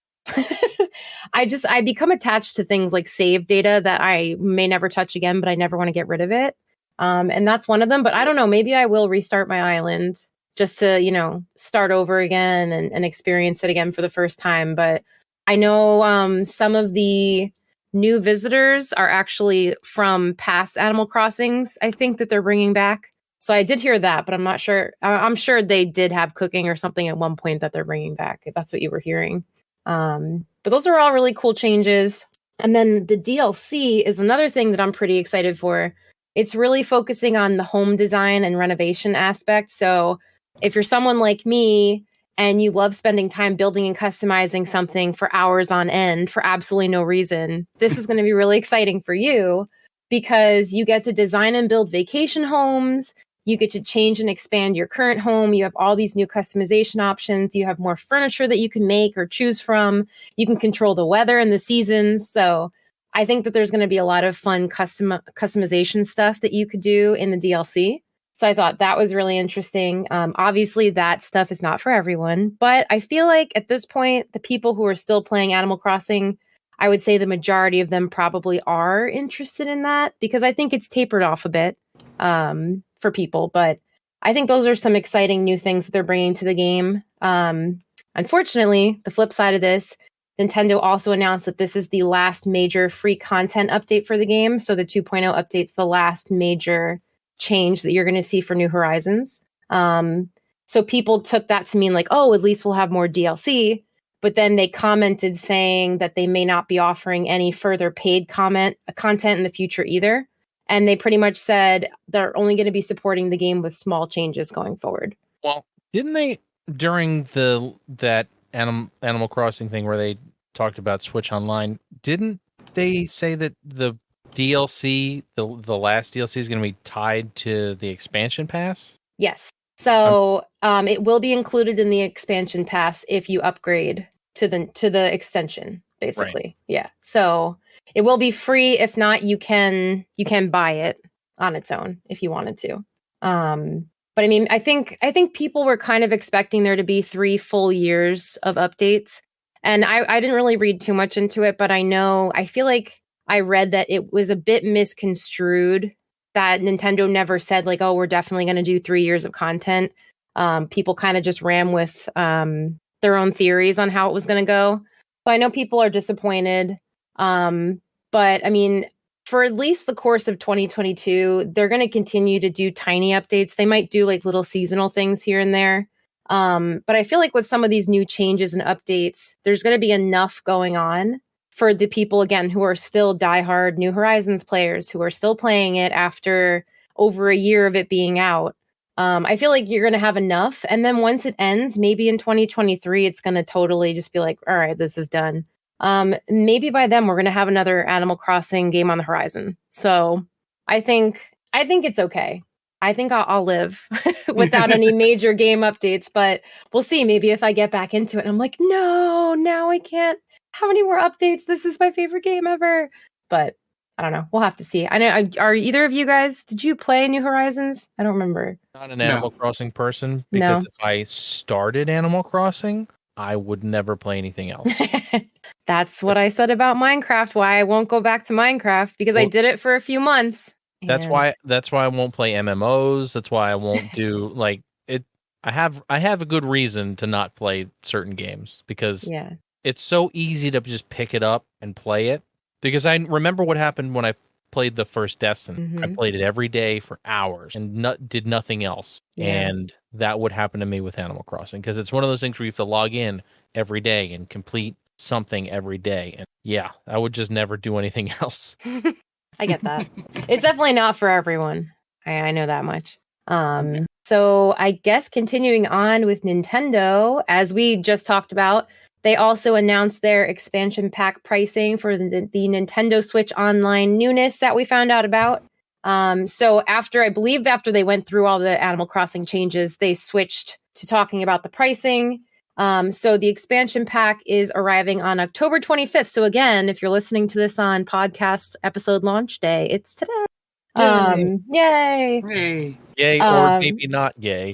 I become attached to things like save data that I may never touch again, but I never want to get rid of it. And that's one of them. But I don't know, maybe I will restart my island just to, start over again and experience it again for the first time. But I know some of the new visitors are actually from past Animal Crossings, I think, that they're bringing back. So I did hear that, but I'm not sure. I'm sure they did have cooking or something at one point that they're bringing back, if that's what you were hearing. But those are all really cool changes. And then the DLC is another thing that I'm pretty excited for. It's really focusing on the home design and renovation aspect. So if you're someone like me and you love spending time building and customizing something for hours on end for absolutely no reason, this is going to be really exciting for you because you get to design and build vacation homes. You get to change and expand your current home. You have all these new customization options. You have more furniture that you can make or choose from. You can control the weather and the seasons. So I think that there's going to be a lot of fun customization stuff that you could do in the DLC. So I thought that was really interesting. Obviously, that stuff is not for everyone, but I feel like at this point, the people who are still playing Animal Crossing, I would say the majority of them probably are interested in that because I think it's tapered off a bit for people. But I think those are some exciting new things that they're bringing to the game. Unfortunately, the flip side of this, Nintendo also announced that this is the last major free content update for the game. So the 2.0 update's the last major change that you're going to see for New Horizons. So people took that to mean like, oh, at least we'll have more DLC. But then they commented saying that they may not be offering any further paid content in the future either. And they pretty much said they're only going to be supporting the game with small changes going forward.
Well, didn't they, during that Animal Crossing thing where they talked about Switch Online, didn't they say that the DLC, the last DLC, is going to be tied to the expansion pass?
Yes. So it will be included in the expansion pass if you upgrade to the extension, basically. Right. Yeah. So it will be free. If not, you can buy it on its own if you wanted to. But I mean, I think people were kind of expecting there to be 3 full years of updates, and I didn't really read too much into it, but I feel like I read that it was a bit misconstrued that Nintendo never said like, oh, we're definitely going to do 3 years of content. People kind of just ran with their own theories on how it was going to go. So I know people are disappointed. But I mean, for at least the course of 2022, they're going to continue to do tiny updates. They might do like little seasonal things here and there. But I feel like with some of these new changes and updates, there's going to be enough going on for the people, again, who are still diehard New Horizons players, who are still playing it after over a year of it being out. I feel like you're going to have enough. And then once it ends, maybe in 2023, it's going to totally just be like, all right, this is done. Maybe by then we're going to have another Animal Crossing game on the horizon. So I think it's okay. I think I'll live without any major game updates, but we'll see. Maybe if I get back into it, I'm like, no, now I can't have any more updates. This is my favorite game ever. But I don't know. We'll have to see. I know. Are either of you guys? Did you play New Horizons? I don't remember.
Not an Animal Crossing person because if I started Animal Crossing, I would never play anything else.
That's what I said about Minecraft. Why I won't go back to Minecraft because I did it for a few months.
That's why I won't play MMOs. That's why I won't do like it. I have a good reason to not play certain games because
Yeah.
it's so easy to just pick it up and play it. Because I remember what happened when I played the first Destiny. I
Mm-hmm.
played it every day for hours and did nothing else.
Yeah.
And that would happen to me with Animal Crossing because it's one of those things where you have to log in every day and complete something every day. And yeah, I would just never do anything else.
I get that. It's definitely not for everyone. I know that much. So I guess continuing on with Nintendo, as we just talked about, they also announced their expansion pack pricing for the Nintendo Switch Online newness that we found out about. So after they went through all the Animal Crossing changes, they switched to talking about the pricing. So the expansion pack is arriving on October 25th. So again, if you're listening to this on podcast episode launch day, it's today. Yay!
Hey.
Yay or maybe not yay.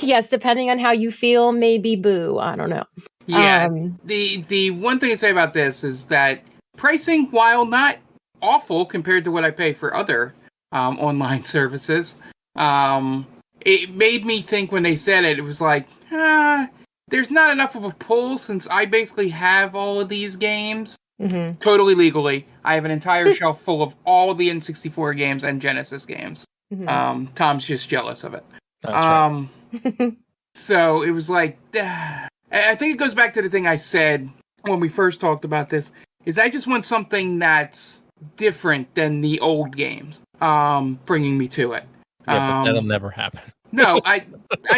Yes, depending on how you feel, maybe boo. I don't know.
Yeah. The one thing to say about this is that pricing, while not awful compared to what I pay for other online services, it made me think when they said it was like, there's not enough of a pull since I basically have all of these games.
Mm-hmm.
Totally legally. I have an entire shelf full of all the N64 games and Genesis games.
Mm-hmm.
Tom's just jealous of it.
That's right.
So it was like, I think it goes back to the thing I said when we first talked about this, is I just want something that's different than the old games, bringing me to it.
Yeah, but that'll never happen.
No, I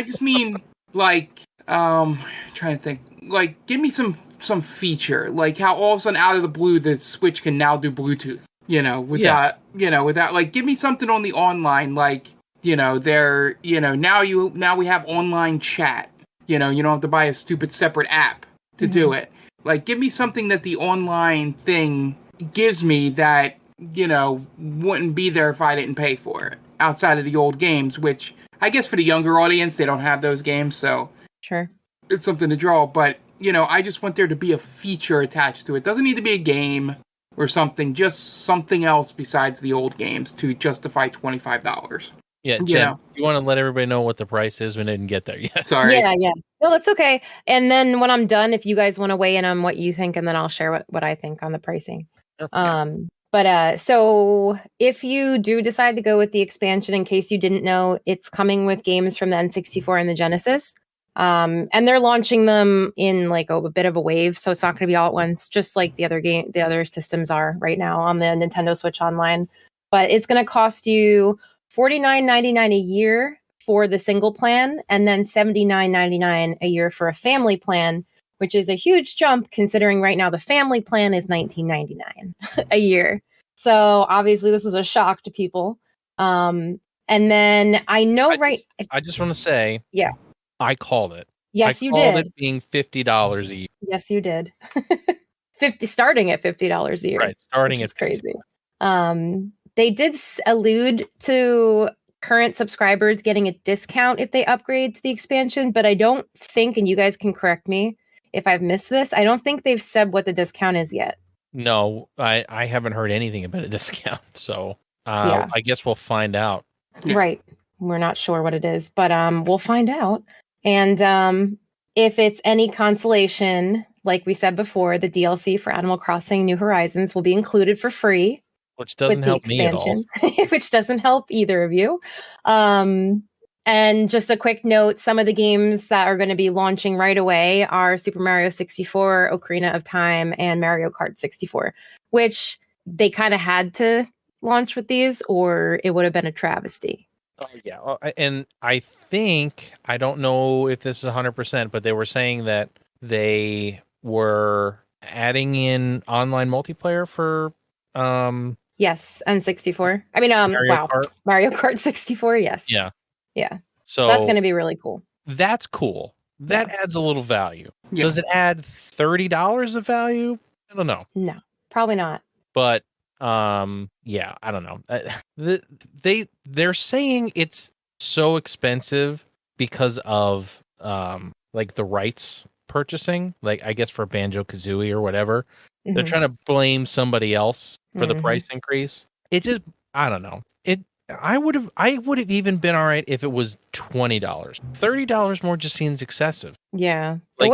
just mean, like, trying to think, like, give me some feature, like how all of a sudden out of the blue the Switch can now do Bluetooth, without like, give me something on the online, like, now we have online chat, you don't have to buy a stupid separate app to do it. Like, give me something that the online thing gives me that, wouldn't be there if I didn't pay for it outside of the old games, which I guess for the younger audience, they don't have those games. So
Sure.
It's something to draw, but I just want there to be a feature attached to it. Doesn't need to be a game or something, just something else besides the old games to justify $25.
Yeah, Jen, you want to let everybody know what the price is? We didn't get there yet.
Sorry.
Yeah. No, that's okay. And then when I'm done, if you guys want to weigh in on what you think, and then I'll share what I think on the pricing.
Okay.
So if you do decide to go with the expansion, in case you didn't know, it's coming with games from the N64 and the Genesis. And they're launching them in like a bit of a wave, so it's not going to be all at once, just like the other systems are right now on the Nintendo Switch Online. But it's going to cost you $49.99 a year for the single plan, and then $79.99 a year for a family plan, which is a huge jump considering right now the family plan is $19.99 a year. So obviously this is a shock to people. And then I know
I just want to say,
yeah,
I called it.
Yes, you did.
I called it being $50 a year.
Yes, you did. Starting at $50 a year.
Right, starting at
crazy. They did allude to current subscribers getting a discount if they upgrade to the expansion, but I don't think, and you guys can correct me if I've missed this, I don't think they've said what the discount is yet.
No, I haven't heard anything about a discount, so I guess we'll find out.
Right. We're not sure what it is, but we'll find out. And if it's any consolation, like we said before, the DLC for Animal Crossing New Horizons will be included for free.
Which doesn't help me at all.
Which doesn't help either of you. And just a quick note, some of the games that are going to be launching right away are Super Mario 64, Ocarina of Time, and Mario Kart 64, which they kind of had to launch with these or it would have been a travesty.
Oh, yeah. And I think, I don't know if this is 100%, but they were saying that they were adding in online multiplayer for...
Yes, N64. I mean, Mario Kart 64, yes. Yeah. So that's going to be really cool.
That's cool. That adds a little value.
Yeah.
Does it add $30 of value? I don't know.
No, probably not.
But yeah, I don't know. They're saying it's so expensive because of like the rights purchasing, like I guess for Banjo-Kazooie or whatever. They're trying to blame somebody else for the price increase. It just, I don't know. I would have even been all right if it was $20. $30 more just seems excessive.
Yeah.
Go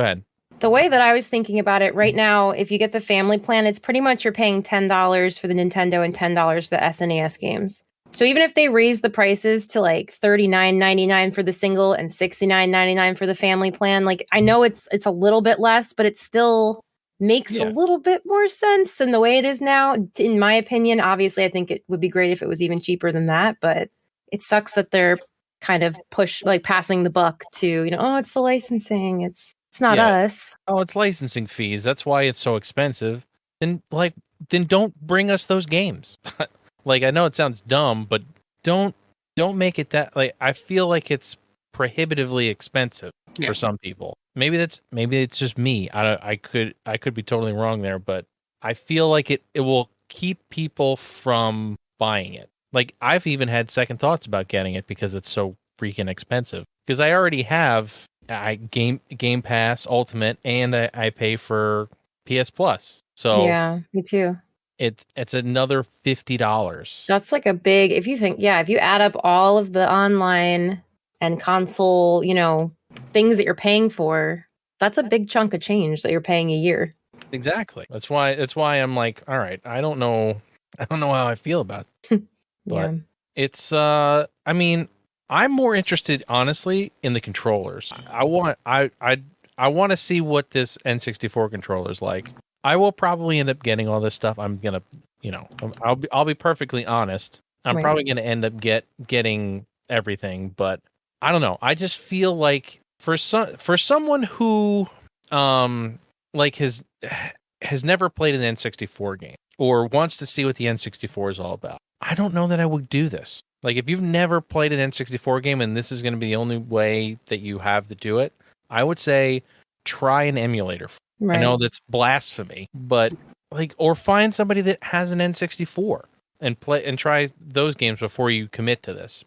ahead.
The way that I was thinking about it right now, if you get the family plan, it's pretty much you're paying $10 for the Nintendo and $10 for the SNES games. So even if they raise the prices to like $39.99 for the single and $69.99 for the family plan, like I know it's a little bit less, but it still makes a little bit more sense than the way it is now. In my opinion, obviously, I think it would be great if it was even cheaper than that, but it sucks that they're kind of passing the buck to, oh, it's the licensing. It's not us.
Oh, it's licensing fees. That's why it's so expensive. Then don't bring us those games. Like, I know it sounds dumb, but don't make it that, like, I feel like it's prohibitively expensive for some people. Maybe it's just me. I could be totally wrong there, but I feel like it will keep people from buying it. Like, I've even had second thoughts about getting it because it's so freaking expensive. Because I already have Game Pass Ultimate, and I pay for PS Plus. So
yeah, me too.
It's another $50.
That's like a big, if you add up all of the online and console, things that you're paying for, that's a big chunk of change that you're paying a year.
Exactly. That's why I'm like, all right, I don't know how I feel about it. But it's I mean, I'm more interested, honestly, in the controllers. I want to see what this N64 controller is like. I will probably end up getting all this stuff. I'm gonna, I'll be perfectly honest. I'm probably gonna end up getting everything, but I don't know. I just feel like for someone who like has never played an N64 game or wants to see what the N64 is all about, I don't know that I would do this. Like, if you've never played an N64 game and this is going to be the only way that you have to do it, I would say try an emulator. Right. I know that's blasphemy, but or find somebody that has an N64 and try those games before you commit to this,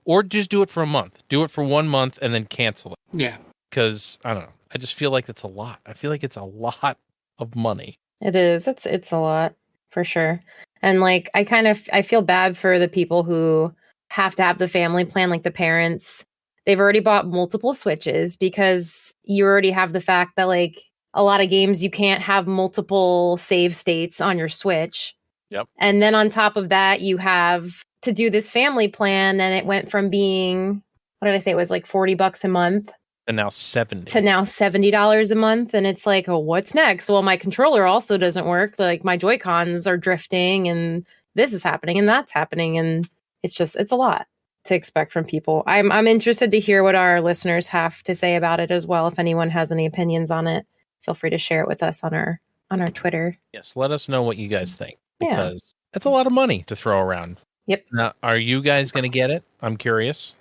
or just do it for a month. Do it for 1 month and then cancel it.
Yeah.
Because I don't know. I just feel like it's a lot. I feel like it's a lot of money.
It is. It's a lot for sure. And like, I feel bad for the people who have to have the family plan, like the parents. They've already bought multiple Switches because you already have the fact that like a lot of games you can't have multiple save states on your Switch.
Yep.
And then on top of that, you have to do this family plan, and it went from being, what did I say? It was like $40 a month.
And now $70.
To now $70 a month. And it's like, oh, what's next? Well, my controller also doesn't work. Like, my Joy-Cons are drifting, and this is happening and that's happening. And it's a lot to expect from people. I'm interested to hear what our listeners have to say about it as well. If anyone has any opinions on it, feel free to share it with us on our Twitter.
Yes, let us know what you guys think, because it's a lot of money to throw around.
Yep.
Now, are you guys going to get it? I'm curious.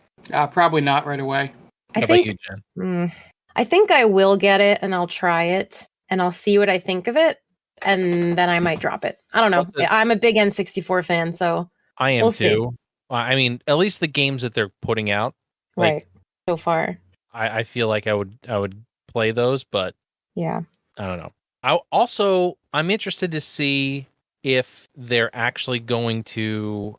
Probably not right away.
How about you, Jen?
I think I will get it, and I'll try it, and I'll see what I think of it, and then I might drop it. I don't know. I'm a big N64 fan, so
I am too. I mean, at least the games that they're putting out,
right, so far,
I feel like I would play those, but
yeah, I
don't know. I'm interested to see if they're actually going to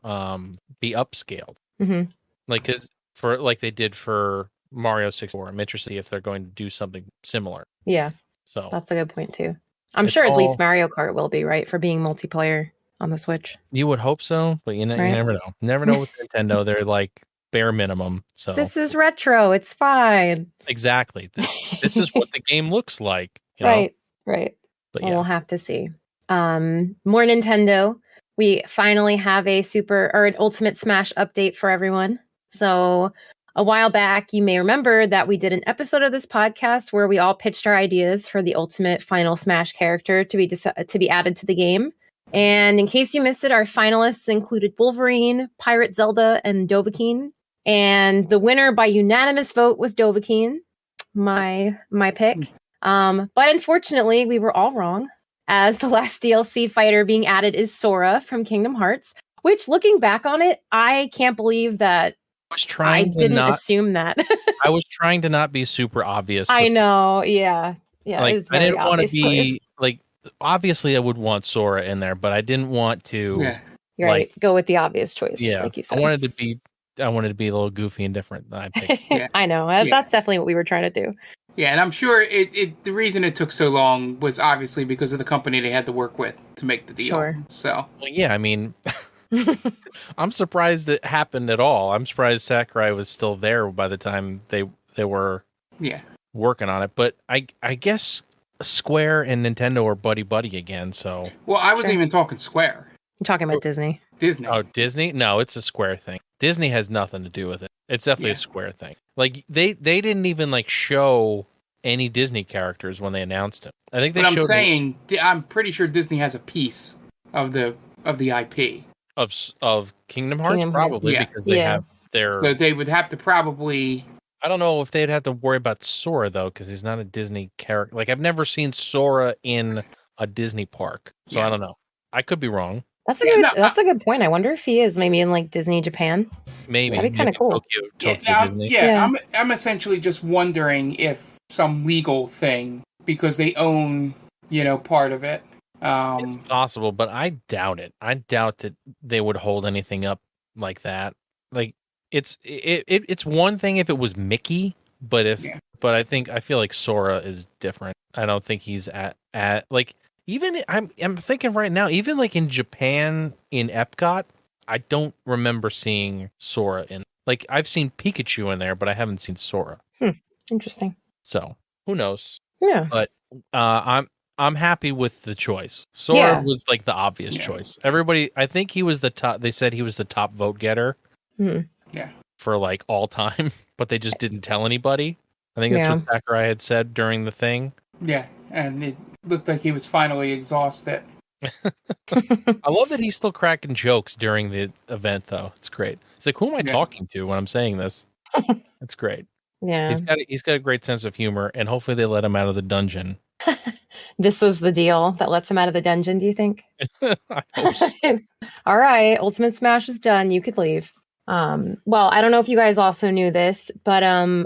be upscaled, like they did for Mario 64. I'm interested if they're going to do something similar.
Yeah. So that's a good point too. I'm sure at least Mario Kart will be, right, for being multiplayer on the Switch.
You would hope so, but you never know. Never know with Nintendo. They're like bare minimum. So
this is retro. It's fine.
Exactly. This is what the game looks like.
Right. But we'll have to see. More Nintendo. We finally have an Ultimate Smash update for everyone. So a while back, you may remember that we did an episode of this podcast where we all pitched our ideas for the ultimate final Smash character to be added to the game. And in case you missed it, our finalists included Wolverine, Pirate Zelda, and Dovahkiin. And the winner by unanimous vote was Dovahkiin, my pick. But unfortunately, we were all wrong, as the last DLC fighter being added is Sora from Kingdom Hearts, which, looking back on it, I can't believe that I didn't assume that.
I was trying to not be super obvious.
I know, yeah.
Like, I didn't want to be like. Obviously, I would want Sora in there, but I didn't want to
You're right. Go with the obvious choice.
Yeah,
like you said.
I wanted to be a little goofy and different. I picked.
Yeah.
I know. That's definitely what we were trying to do.
Yeah, and I'm sure the reason it took so long was obviously because of the company they had to work with to make the deal.
Sure.
So.
Well, yeah, I mean, I'm surprised it happened at all. I'm surprised Sakurai was still there by the time they were working on it. But I guess Square and Nintendo are buddy again. So.
Well, I wasn't even talking Square.
I'm talking about Disney.
Disney.
Oh, Disney? No, it's a Square thing. Disney has nothing to do with it. It's definitely a Square thing. Like they didn't even like show any Disney characters when they announced it. I think they showed.
I'm pretty sure Disney has a piece of the IP
of Kingdom Hearts, probably because they have their.
So they would have to probably.
I don't know if they'd have to worry about Sora though, because he's not a Disney character. Like I've never seen Sora in a Disney park, so I don't know. I could be wrong.
That's a good point. I wonder if he is maybe in like Disney Japan.
Maybe
that'd be kind of cool.
Tokyo Disney. I'm essentially just wondering if some legal thing because they own part of it.
It's possible, but I doubt it. I doubt that they would hold anything up like that. Like it's one thing if it was Mickey, but I feel like Sora is different. I don't think he's at like. Even I'm thinking right now, even like in Japan in Epcot, I don't remember seeing Sora in. Like I've seen Pikachu in there, but I haven't seen Sora.
Interesting.
So who knows?
Yeah.
But I'm happy with the choice. Sora was like the obvious choice. Everybody, I think he was the top. They said he was the top vote getter. For like all time, but they just didn't tell anybody. I think that's what Sakurai had said during the thing.
Yeah, and it looked like he was finally exhausted.
I love that he's still cracking jokes during the event, though. It's great. It's like, who am I talking to when I'm saying this? That's great.
Yeah,
he's got a great sense of humor, and hopefully they let him out of the dungeon.
This was the deal that lets him out of the dungeon. Do you think?
I hope so.
All right, Ultimate Smash is done. You could leave. Well, I don't know if you guys also knew this, but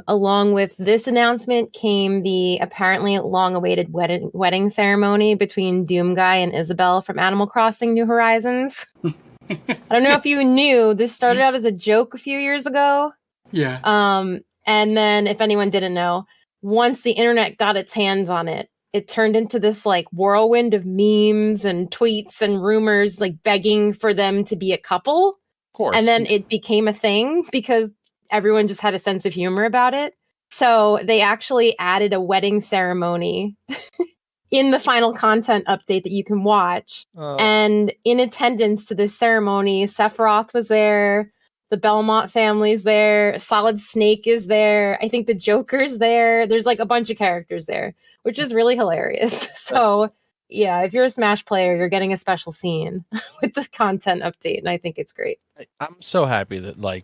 along with this announcement came the apparently long-awaited wedding ceremony between Doomguy and Isabelle from Animal Crossing: New Horizons. I don't know if you knew, this started out as a joke a few years ago.
Yeah.
And then if anyone didn't know, once the internet got its hands on it, it turned into this like whirlwind of memes and tweets and rumors like begging for them to be a couple. And then it became a thing because everyone just had a sense of humor about it. So they actually added a wedding ceremony in the final content update that you can watch. And in attendance to this ceremony, Sephiroth was there, the Belmont family's there, Solid Snake is there, I think the Joker's there. There's like a bunch of characters there, which is really hilarious. So yeah, if you're a Smash player, you're getting a special scene with the content update, and I think it's great.
I'm so happy that like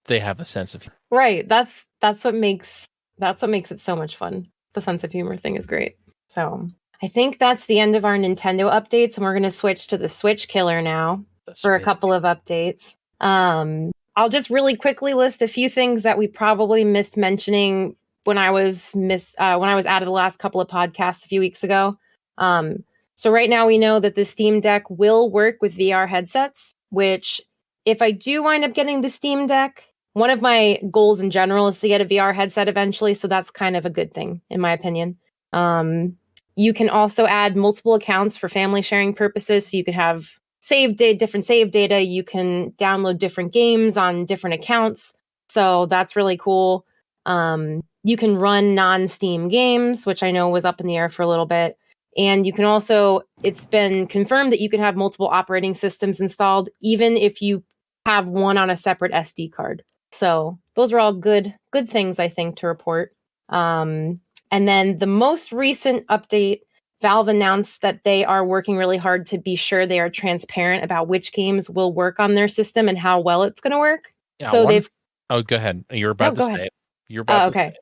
they have a sense of humor.
Right. That's what makes it so much fun. The sense of humor thing is great. So I think that's the end of our Nintendo updates, and we're going to switch to the Switch killer now for a couple of updates. I'll just really quickly list a few things that we probably missed mentioning when I was out of the last couple of podcasts a few weeks ago. So right now we know that the Steam Deck will work with VR headsets, which if I do wind up getting the Steam Deck, one of my goals in general is to get a VR headset eventually. So that's kind of a good thing, in my opinion. You can also add multiple accounts for family sharing purposes. So you can have different save data. You can download different games on different accounts. So that's really cool. You can run non-Steam games, which I know was up in the air for a little bit. And you can also, it's been confirmed that you can have multiple operating systems installed, even if you have one on a separate SD card. So those are all good things, I think, to report. And then the most recent update, Valve announced that they are working really hard to be sure they are transparent about which games will work on their system and how well it's going to work.
Yeah,
so
Oh, go ahead. You're about to say it. You're about to say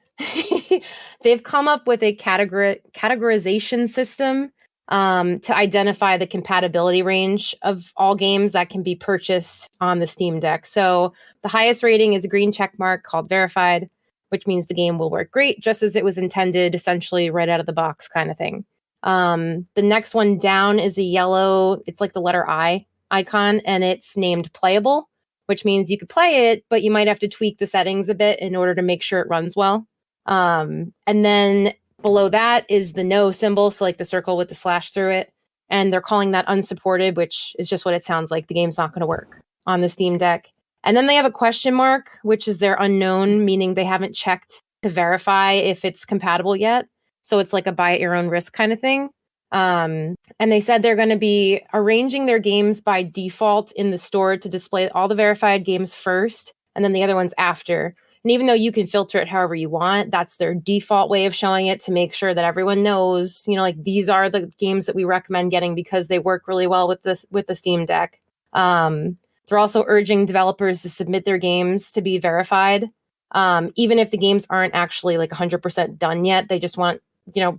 it.
They've come up with a categorization system to identify the compatibility range of all games that can be purchased on the Steam Deck. So the highest rating is a green check mark called verified, which means the game will work great, just as it was intended, essentially right out of the box kind of thing. The next one down is a yellow, it's like the letter I, icon, and it's named playable, which means you could play it, but you might have to tweak the settings a bit in order to make sure it runs well. And then below that is the no symbol, so like the circle with the slash through it. And they're calling that unsupported, which is just what it sounds like. The game's not going to work on the Steam Deck. And then they have a question mark, which is their unknown, meaning they haven't checked to verify if it's compatible yet. So it's like a buy at your own risk kind of thing. And they said they're going to be arranging their games by default in the store to display all the verified games first and then the other ones after. And even though you can filter it however you want, that's their default way of showing it to make sure that everyone knows, like these are the games that we recommend getting because they work really well with the Steam Deck. They're also urging developers to submit their games to be verified. Even if the games aren't actually like 100% done yet, they just want,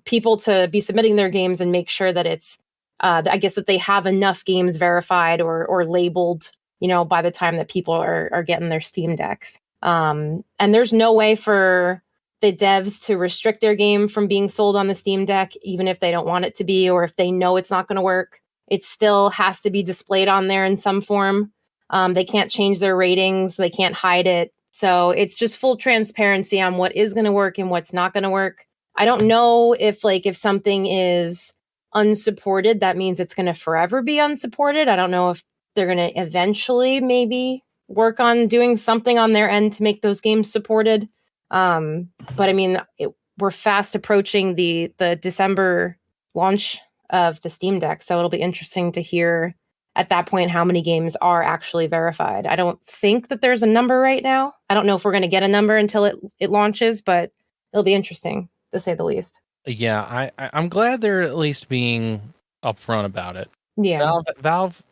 people to be submitting their games and make sure that it's, I guess that they have enough games verified or labeled, by the time that people are getting their Steam Decks. And there's no way for the devs to restrict their game from being sold on the Steam Deck, even if they don't want it to be, or if they know it's not going to work. It still has to be displayed on there in some form. They can't change their ratings. They can't hide it. So it's just full transparency on what is going to work and what's not going to work. I don't know if something is unsupported, that means it's going to forever be unsupported. I don't know if they're going to eventually maybe work on doing something on their end to make those games supported. But I mean, we're fast approaching the December launch of the Steam Deck. So it'll be interesting to hear at that point how many games are actually verified. I don't think that there's a number right now. I don't know if we're going to get a number until it launches, but it'll be interesting to say the least.
Yeah, I'm glad they're at least being upfront about it.
Yeah.
Valve,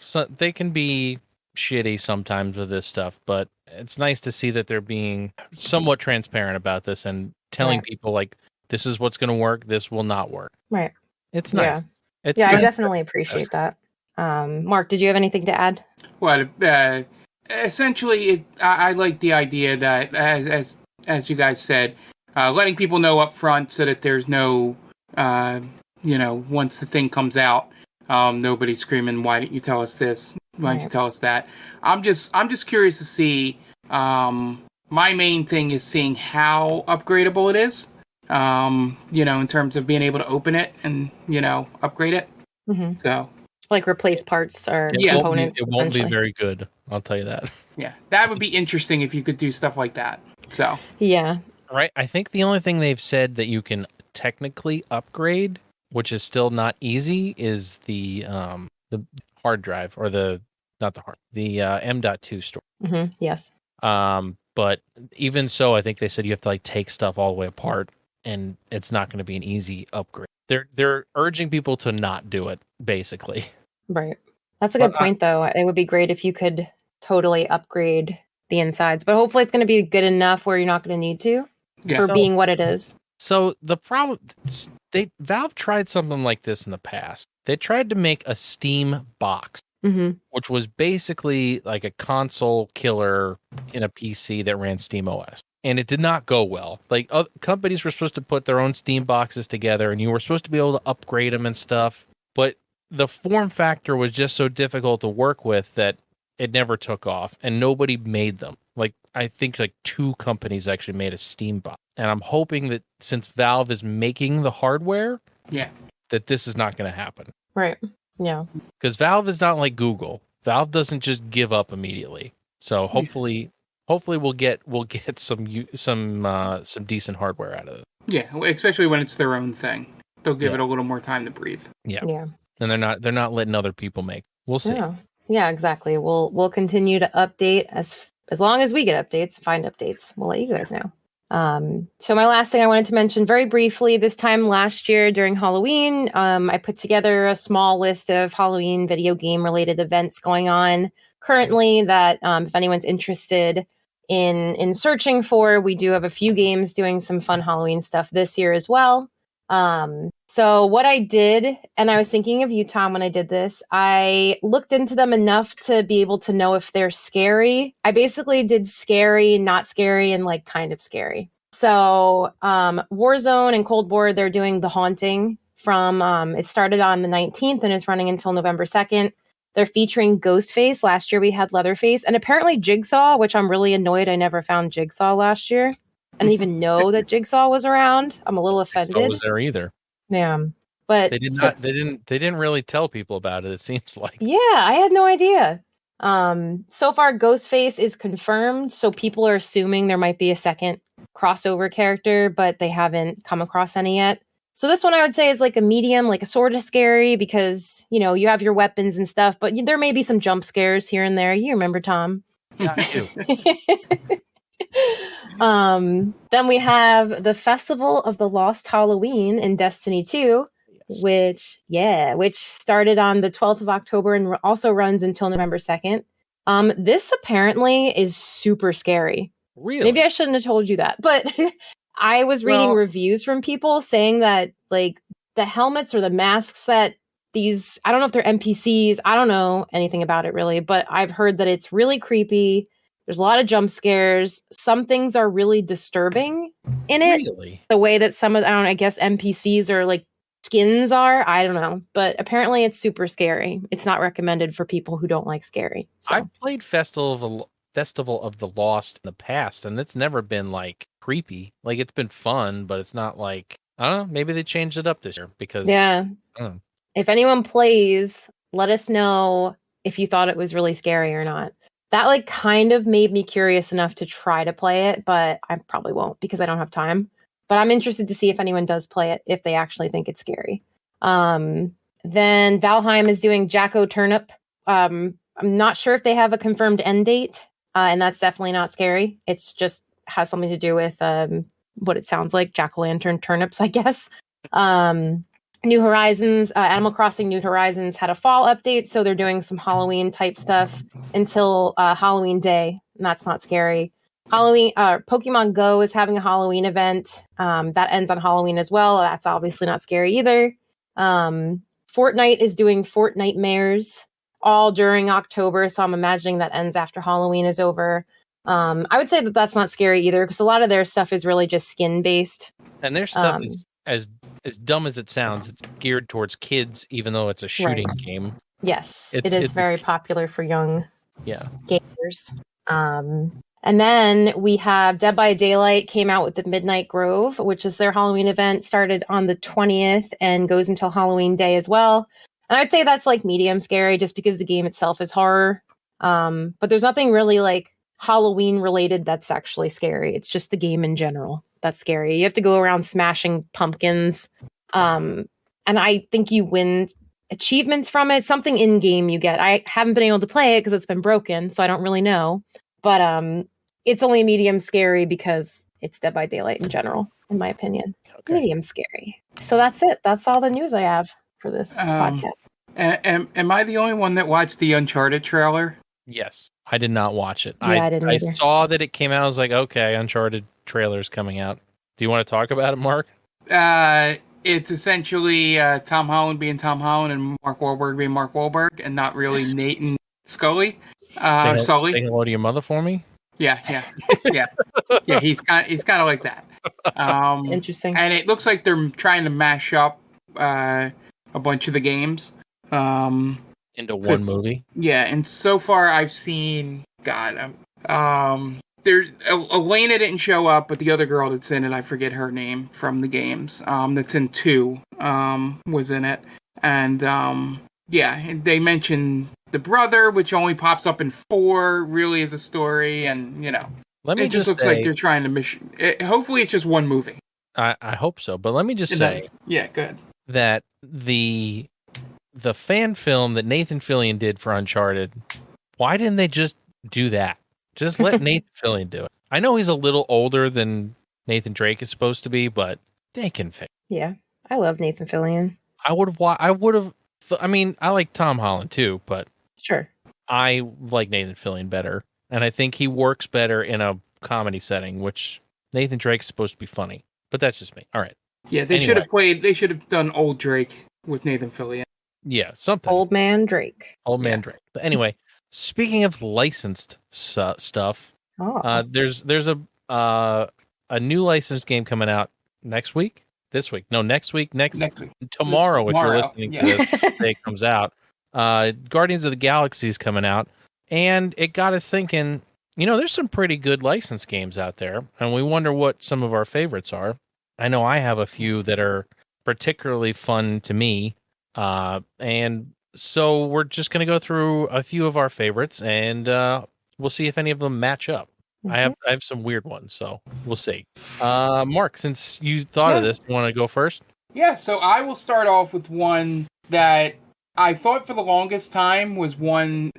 so they can be shitty sometimes with this stuff, but it's nice to see that they're being somewhat transparent about this and telling people like, this is what's going to work, this will not work.
Right.
It's nice.
Yeah, I definitely appreciate that. Mark, did you have anything to add?
Well, essentially, I like the idea that, as you guys said, letting people know up front so that there's no, once the thing comes out, nobody's screaming, "Why didn't you tell us this? Why didn't you tell us that?" I'm just curious to see. My main thing is seeing how upgradable it is. In terms of being able to open it and upgrade it.
Mm-hmm.
So.
Like replace parts or components.
It won't be very good. I'll tell you that.
Yeah, that would be interesting if you could do stuff like that. So
yeah,
right. I think the only thing they've said that you can technically upgrade, which is still not easy, is the hard drive or the M.2 storage.
Mm-hmm. Yes.
But even so, I think they said you have to take stuff all the way apart, and it's not going to be an easy upgrade. They're urging people to not do it, basically.
Right. That's a good point, though. It would be great if you could totally upgrade the insides, but hopefully it's going to be good enough where you're not going to need to being what it is.
So the problem, Valve tried something like this in the past. They tried to make a Steam box, which was basically like a console killer in a PC that ran Steam OS. And it did not go well. Companies were supposed to put their own Steam boxes together, and you were supposed to be able to upgrade them and stuff. But the form factor was just so difficult to work with that it never took off, and nobody made them. I think 2 companies actually made a Steam box. And I'm hoping that since Valve is making the hardware, that this is not going to happen.
Right. Yeah.
Because Valve is not like Google. Valve doesn't just give up immediately. So hopefully we'll get some decent hardware out of it. Yeah,
especially when it's their own thing. They'll give it a little more time to breathe.
Yeah. Yeah. And they're not letting other people make. We'll see.
Yeah, exactly. We'll continue to update as long as we get updates, find updates. We'll let you guys know. So my last thing I wanted to mention very briefly, this time last year during Halloween, I put together a small list of Halloween video game related events going on currently that if anyone's interested in searching for, we do have a few games doing some fun Halloween stuff this year as well. So what I did, and I was thinking of you, Tom, when I did this, I looked into them enough to be able to know if they're scary. I basically did scary, not scary, and kind of scary. So Warzone and Cold War, they're doing The Haunting from, it started on the 19th and is running until November 2nd. They're featuring Ghostface. Last year we had Leatherface, and apparently Jigsaw, which I'm really annoyed I never found Jigsaw last year. I didn't even know that Jigsaw was around. I'm a little offended.
Jigsaw was there either.
Yeah, but
they didn't really tell people about it. It seems like.
Yeah, I had no idea. So far, Ghostface is confirmed, so people are assuming there might be a second crossover character, but they haven't come across any yet. So this one I would say is like a medium, like a sort of scary because, you have your weapons and stuff, but there may be some jump scares here and there. You remember, Tom?
Yeah, I
do. Then we have the Festival of the Lost Halloween in Destiny 2, which started on the 12th of October and also runs until November 2nd. This apparently is super scary.
Really?
Maybe I shouldn't have told you that, but I was reading reviews from people saying that like the helmets or the masks that these, I don't know if they're NPCs, I don't know anything about it really, but I've heard that it's really creepy. There's a lot of jump scares. Some things are really disturbing in it.
Really? The
way that some of, I guess NPCs are like skins are, I don't know, but apparently it's super scary. It's not recommended for people who don't like scary. So.
I've played Festival of the Lost in the past, and it's never been like creepy. Like it's been fun, but it's not like, I don't know, maybe they changed it up this year because
if anyone plays, let us know if you thought it was really scary or not. That like kind of made me curious enough to try to play it, but I probably won't because I don't have time. But I'm interested to see if anyone does play it, if they actually think it's scary. Then Valheim is doing Jacko Turnip. I'm not sure if they have a confirmed end date, and that's definitely not scary. It's just has something to do with what it sounds like, jack-o'-lantern turnips, I guess. New Horizons, Animal Crossing New Horizons had a fall update, so they're doing some Halloween type stuff until Halloween Day, and that's not scary. Pokemon Go is having a Halloween event that ends on Halloween as well. That's obviously not scary either. Fortnite is doing Fortnitemares all during October, so I'm imagining that ends after Halloween is over. I would say that that's not scary either because a lot of their stuff is really just skin based,
and their stuff is as dumb as it sounds. It's geared towards kids, even though it's a shooting game.
Yes, it is very popular for young gamers. And then we have Dead by Daylight came out with the Midnight Grove, which is their Halloween event, started on the 20th and goes until Halloween Day as well. And I'd say that's like medium scary just because the game itself is horror. But there's nothing really like Halloween related that's actually scary. It's just the game in general that's scary. You have to go around smashing pumpkins. And I think you win achievements from it. Something in game you get. I haven't been able to play it because it's been broken, so I don't really know. But it's only medium scary because it's Dead by Daylight in general, in my opinion. Okay. Medium scary. So that's it. That's all the news I have for this podcast.
Am I the only one that watched the Uncharted trailer?
Yes. I did not watch it.
Yeah, I didn't either.
I saw that it came out. I was like, okay, Uncharted trailer's coming out. Do you want to talk about it, Mark?
It's essentially Tom Holland being Tom Holland and Mark Wahlberg being Mark Wahlberg and not really Nate and Sully.
Say hello to your mother for me?
Yeah. He's kind of like that.
Interesting.
And it looks like they're trying to mash up a bunch of the games
into one movie.
Yeah, and so far I've seen there's Elena didn't show up, but the other girl that's in it, I forget her name from the games. That's in 2 was in it, and they mentioned the brother, which only pops up in 4, really is a story, and it just looks like they're trying to hopefully it's just one movie.
I hope so, but let me just say,
good.
That the fan film that Nathan Fillion did for Uncharted, why didn't they just do that? Just let Nathan Fillion do it. I know he's a little older than Nathan Drake is supposed to be, but they can fix.
Yeah, I love Nathan Fillion.
I like Tom Holland too, but
sure,
I like Nathan Fillion better, and I think he works better in a comedy setting, which Nathan Drake's supposed to be funny, but that's just me. All right.
Yeah, they should have done old Drake with Nathan Fillion.
Yeah, something.
Old man Drake.
Drake. But anyway, speaking of licensed stuff, there's a new licensed game coming out next week. Tomorrow. If you're listening to this, the day it comes out. Guardians of the Galaxies coming out, and it got us thinking, there's some pretty good licensed games out there, and we wonder what some of our favorites are. I know I have a few that are particularly fun to me, and so we're just going to go through a few of our favorites, and we'll see if any of them match up. I have some weird ones, so we'll see. Mark, since you thought of this, you want to go first?
Yeah, so I will start off with one that I thought for the longest time was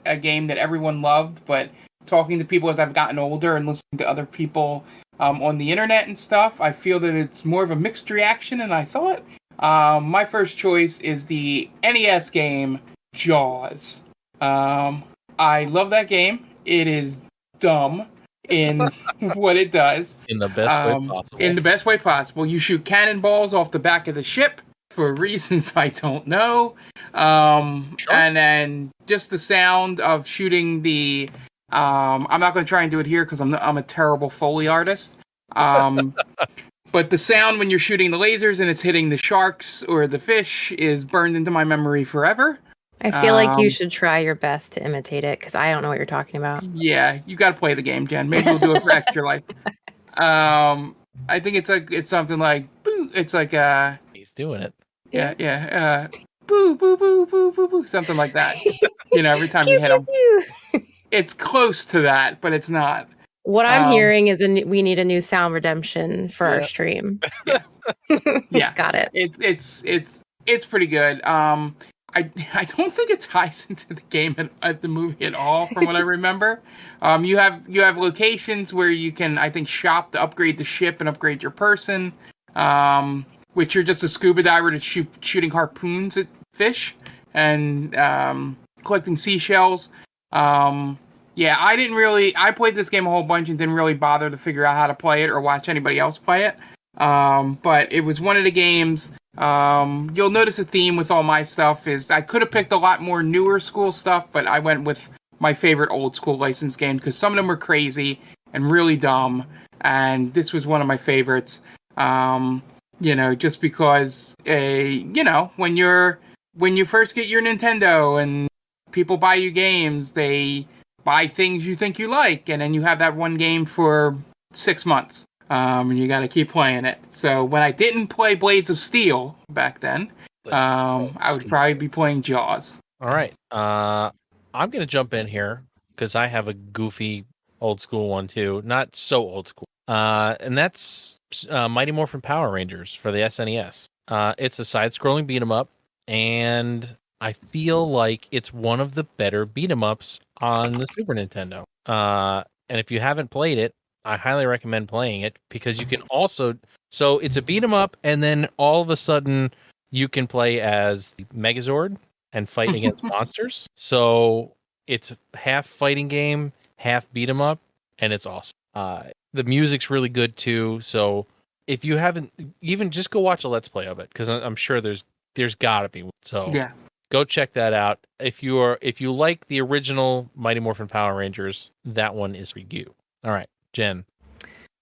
a game that everyone loved, but talking to people as I've gotten older and listening to other people on the internet and stuff, I feel that it's more of a mixed reaction than I thought. My first choice is the NES game Jaws. I love that game. It is dumb in what it does.
In the best way possible.
In the best way possible. You shoot cannonballs off the back of the ship for reasons I don't know. Sure. And then just the sound of shooting the... I'm not going to try and do it here because I'm a terrible Foley artist. But the sound when you're shooting the lasers and it's hitting the sharks or the fish is burned into my memory forever.
I feel like you should try your best to imitate it because I don't know what you're talking about.
Yeah, you got to play the game, Jen. Maybe we'll do it for extra life. I think it's something like boo. It's like
he's doing it.
Yeah. Boo boo boo boo boo boo. Something like that. Every time you hit him. It's close to that, but it's not.
What I'm hearing is we need a new sound redemption for our stream.
Yeah,
got it.
It's pretty good. I don't think it ties into the game at the movie at all, from what I remember. You have locations where you can, I think, shop to upgrade the ship and upgrade your person. Which you're just a scuba diver to shooting harpoons at fish and collecting seashells. I played this game a whole bunch and didn't really bother to figure out how to play it or watch anybody else play it. But it was one of the games. You'll notice a theme with all my stuff is I could have picked a lot more newer school stuff, but I went with my favorite old school licensed game because some of them were crazy and really dumb. And this was one of my favorites. Just because, when you first get your Nintendo and people buy you games, they buy things you think you like, and then you have that one game for 6 months, and you got to keep playing it. So when I didn't play Blades of Steel back then, I would probably be playing Jaws.
All right. I'm going to jump in here because I have a goofy old school one too. Not so old school. And that's Mighty Morphin Power Rangers for the SNES. It's a side-scrolling beat-em-up, and I feel like it's one of the better beat-em-ups on the Super Nintendo. And if you haven't played it, I highly recommend playing it because you can also... So it's a beat-em-up, and then all of a sudden you can play as the Megazord and fight against monsters. So it's half fighting game, half beat-em-up, and it's awesome. The music's really good too. So if you haven't, even just go watch a Let's Play of it because I'm sure there's gotta be. So
yeah,
go check that out. If you like the original Mighty Morphin Power Rangers, that one is for you. All right, Jen.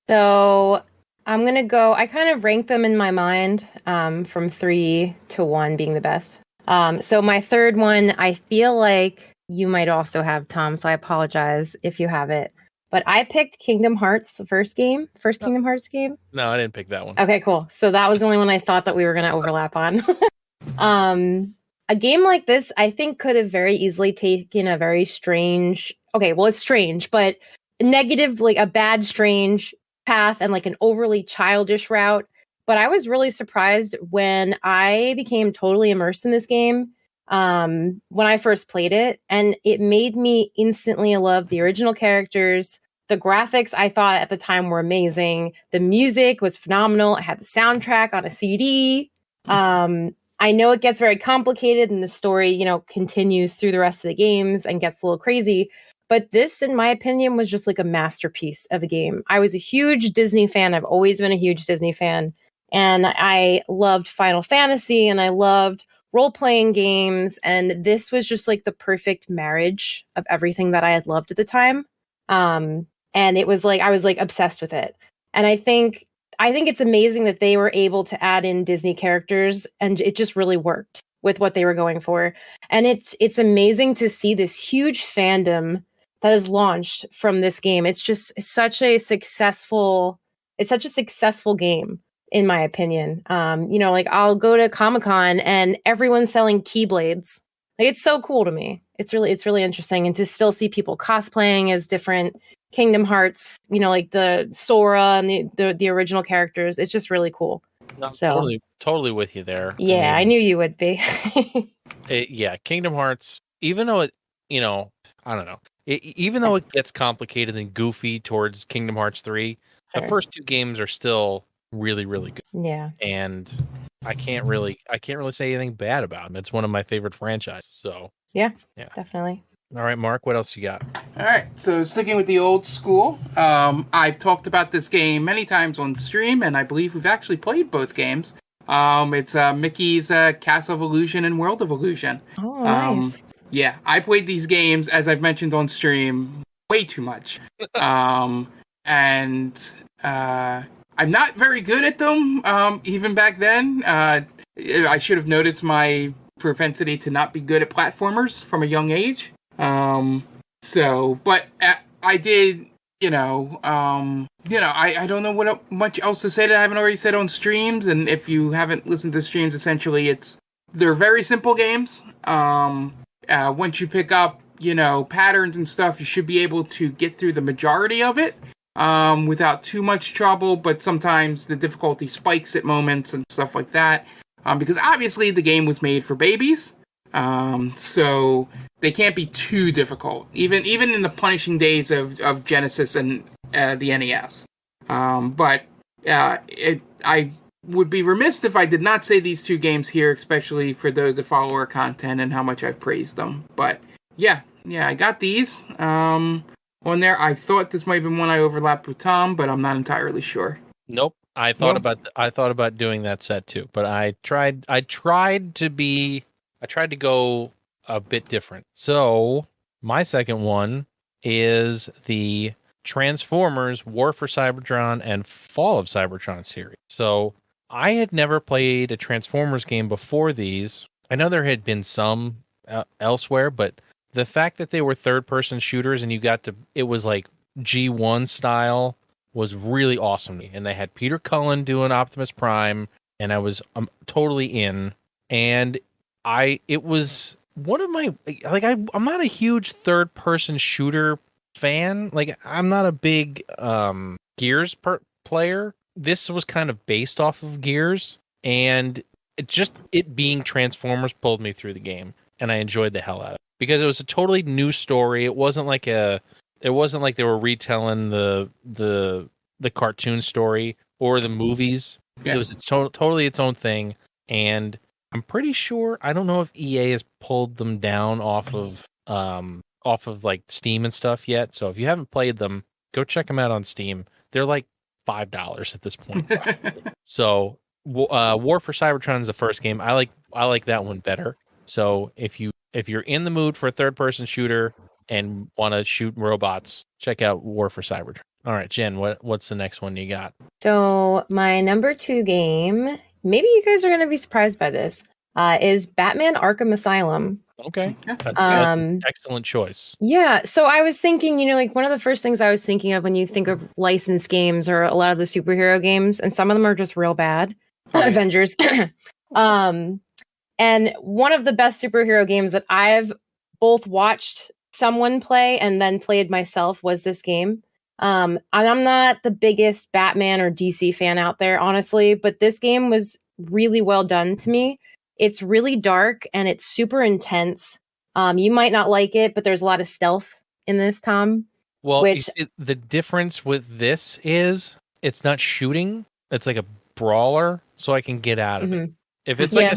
So I'm gonna go. I kind of rank them in my mind from 3 to 1 being the best. So my third one, I feel like you might also have, Tom. So I apologize if you have it. But I picked Kingdom Hearts, the first Kingdom Hearts game.
No, I didn't pick that one.
Okay, cool. So that was the only one I thought that we were going to overlap on. A game like this, I think, could have very easily taken a very strange... Okay, well, it's strange, but negative, like a bad, strange path and like an overly childish route. But I was really surprised when I became totally immersed in this game when I first played it. And it made me instantly love the original characters. The graphics I thought at the time were amazing. The music was phenomenal. I had the soundtrack on a CD. I know it gets very complicated and the story, continues through the rest of the games and gets a little crazy. But this, in my opinion, was just like a masterpiece of a game. I was a huge Disney fan. I've always been a huge Disney fan. And I loved Final Fantasy and I loved role-playing games. And this was just like the perfect marriage of everything that I had loved at the time. And it was like, I was like obsessed with it. And I think it's amazing that they were able to add in Disney characters and it just really worked. with what they were going for. And it's amazing to see this huge fandom that has launched from this game. It's such a successful game, in my opinion. Like I'll go to Comic-Con and everyone's selling Keyblades. Like it's so cool to me. It's really interesting. And to still see people cosplaying as different Kingdom Hearts, like the Sora and the original characters. It's just really cool.
No, so totally with you there.
Yeah, I knew you would be.
Kingdom Hearts, even though it, I don't know. Even though it gets complicated and goofy towards Kingdom Hearts 3, the first two games are still really, really good.
Yeah.
And I can't really say anything bad about them. It's one of my favorite franchises. So
yeah, definitely.
All right, Mark, what else you got?
All right, so sticking with the old school, I've talked about this game many times on stream, and I believe we've actually played both games. It's Mickey's Castle of Illusion and World of Illusion.
Oh, nice.
Yeah, I played these games, as I've mentioned on stream, way too much. And I'm not very good at them, even back then. I should have noticed my propensity to not be good at platformers from a young age. But I did, I don't know what much else to say that I haven't already said on streams. And if you haven't listened to streams, essentially they're very simple games. Once you pick up, patterns and stuff, you should be able to get through the majority of it, without too much trouble. But sometimes the difficulty spikes at moments and stuff like that. Because obviously the game was made for babies. So they can't be too difficult, even in the punishing days of Genesis and the NES. I would be remiss if I did not say these two games here, especially for those that follow our content and how much I've praised them. But yeah, I got these on there. I thought this might have been one I overlapped with Tom, but I'm not entirely sure.
Nope. I thought about doing that set too, but I tried to go a bit different. So my second one is the Transformers War for Cybertron and Fall of Cybertron series. So I had never played a Transformers game before these. I know there had been some elsewhere, but the fact that they were third-person shooters and it was like G1 style was really awesome. And they had Peter Cullen doing Optimus Prime, and I was totally in. And it was one of my, I'm not a huge third-person shooter fan. Like, I'm not a big Gears player. This was kind of based off of Gears, and it being Transformers pulled me through the game, and I enjoyed the hell out of it because it was a totally new story. It wasn't like they were retelling the cartoon story or the movies. Yeah. It was totally its own thing, and I'm pretty sure, I don't know if EA has pulled them down off of like Steam and stuff yet. So if you haven't played them, go check them out on Steam. They're like $5 at this point. So War for Cybertron is the first game. I like that one better. So if you're in the mood for a third person shooter and want to shoot robots, check out War for Cybertron. All right, Jen, what's the next one you got?
So my number 2 game, maybe you guys are going to be surprised by this, is Batman Arkham Asylum.
Okay. Excellent choice.
Yeah. So I was thinking, like one of the first things I was thinking of when you think of licensed games or a lot of the superhero games, and some of them are just real bad. Avengers. And one of the best superhero games that I've both watched someone play and then played myself was this game. I'm not the biggest Batman or DC fan out there, honestly, but this game was really well done to me. It's really dark and it's super intense. You might not like it, but there's a lot of stealth in this, Tom.
Well, the difference with this is it's not shooting. It's like a brawler, so I can get out of it. If it's like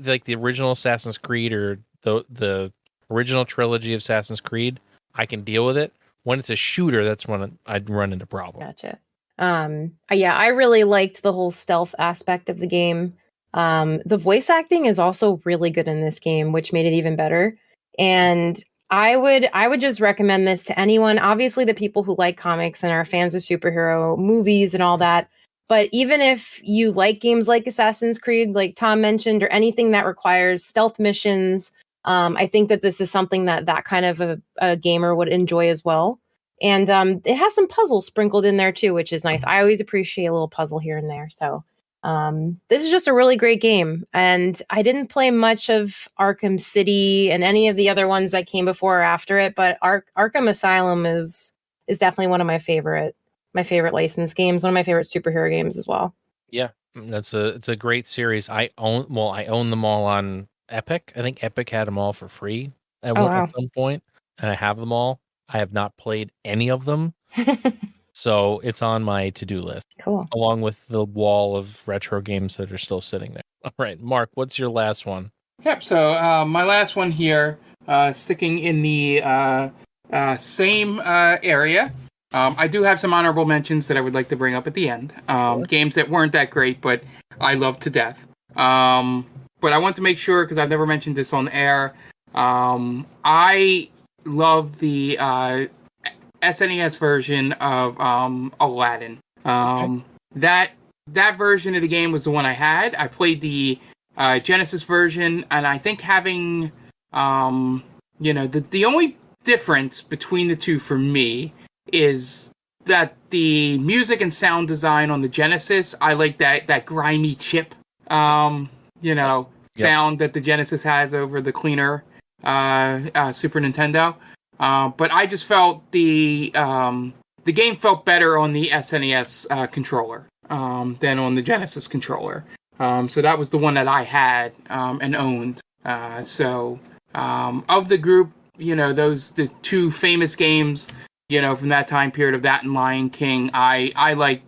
like the original Assassin's Creed or the original trilogy of Assassin's Creed, I can deal with it. When it's a shooter, that's when I'd run into problems.
Gotcha. I really liked the whole stealth aspect of the game. The voice acting is also really good in this game, which made it even better. And I would just recommend this to anyone. Obviously, the people who like comics and are fans of superhero movies and all that. But even if you like games like Assassin's Creed, like Tom mentioned, or anything that requires stealth missions, I think that this is something that kind of a gamer would enjoy as well. And it has some puzzles sprinkled in there too, which is nice. I always appreciate a little puzzle here and there. So this is just a really great game. And I didn't play much of Arkham City and any of the other ones that came before or after it, but Arkham Asylum is definitely one of my favorite licensed games, one of my favorite superhero games as well.
Yeah, it's a great series. I own them all on Epic. I think Epic had them all for free at some point, and I have them all. I have not played any of them, so it's on my to-do list.
Cool.
Along with the wall of retro games that are still sitting there. All right, Mark, what's your last one?
Yep. So my last one here, sticking in the same area. I do have some honorable mentions that I would like to bring up at the end. Games that weren't that great, but I love to death. But I want to make sure, because I've never mentioned this on air, I love the SNES version of Aladdin. That version of the game was the one I had. I played the Genesis version, and I think having, the only difference between the two for me is that the music and sound design on the Genesis, I like that grimy chip, sound that the Genesis has over the cleaner Super Nintendo. But I just felt the game felt better on the SNES controller than on the Genesis controller. So that was the one that I had and owned. Of the group, the two famous games, from that time period of that and Lion King, I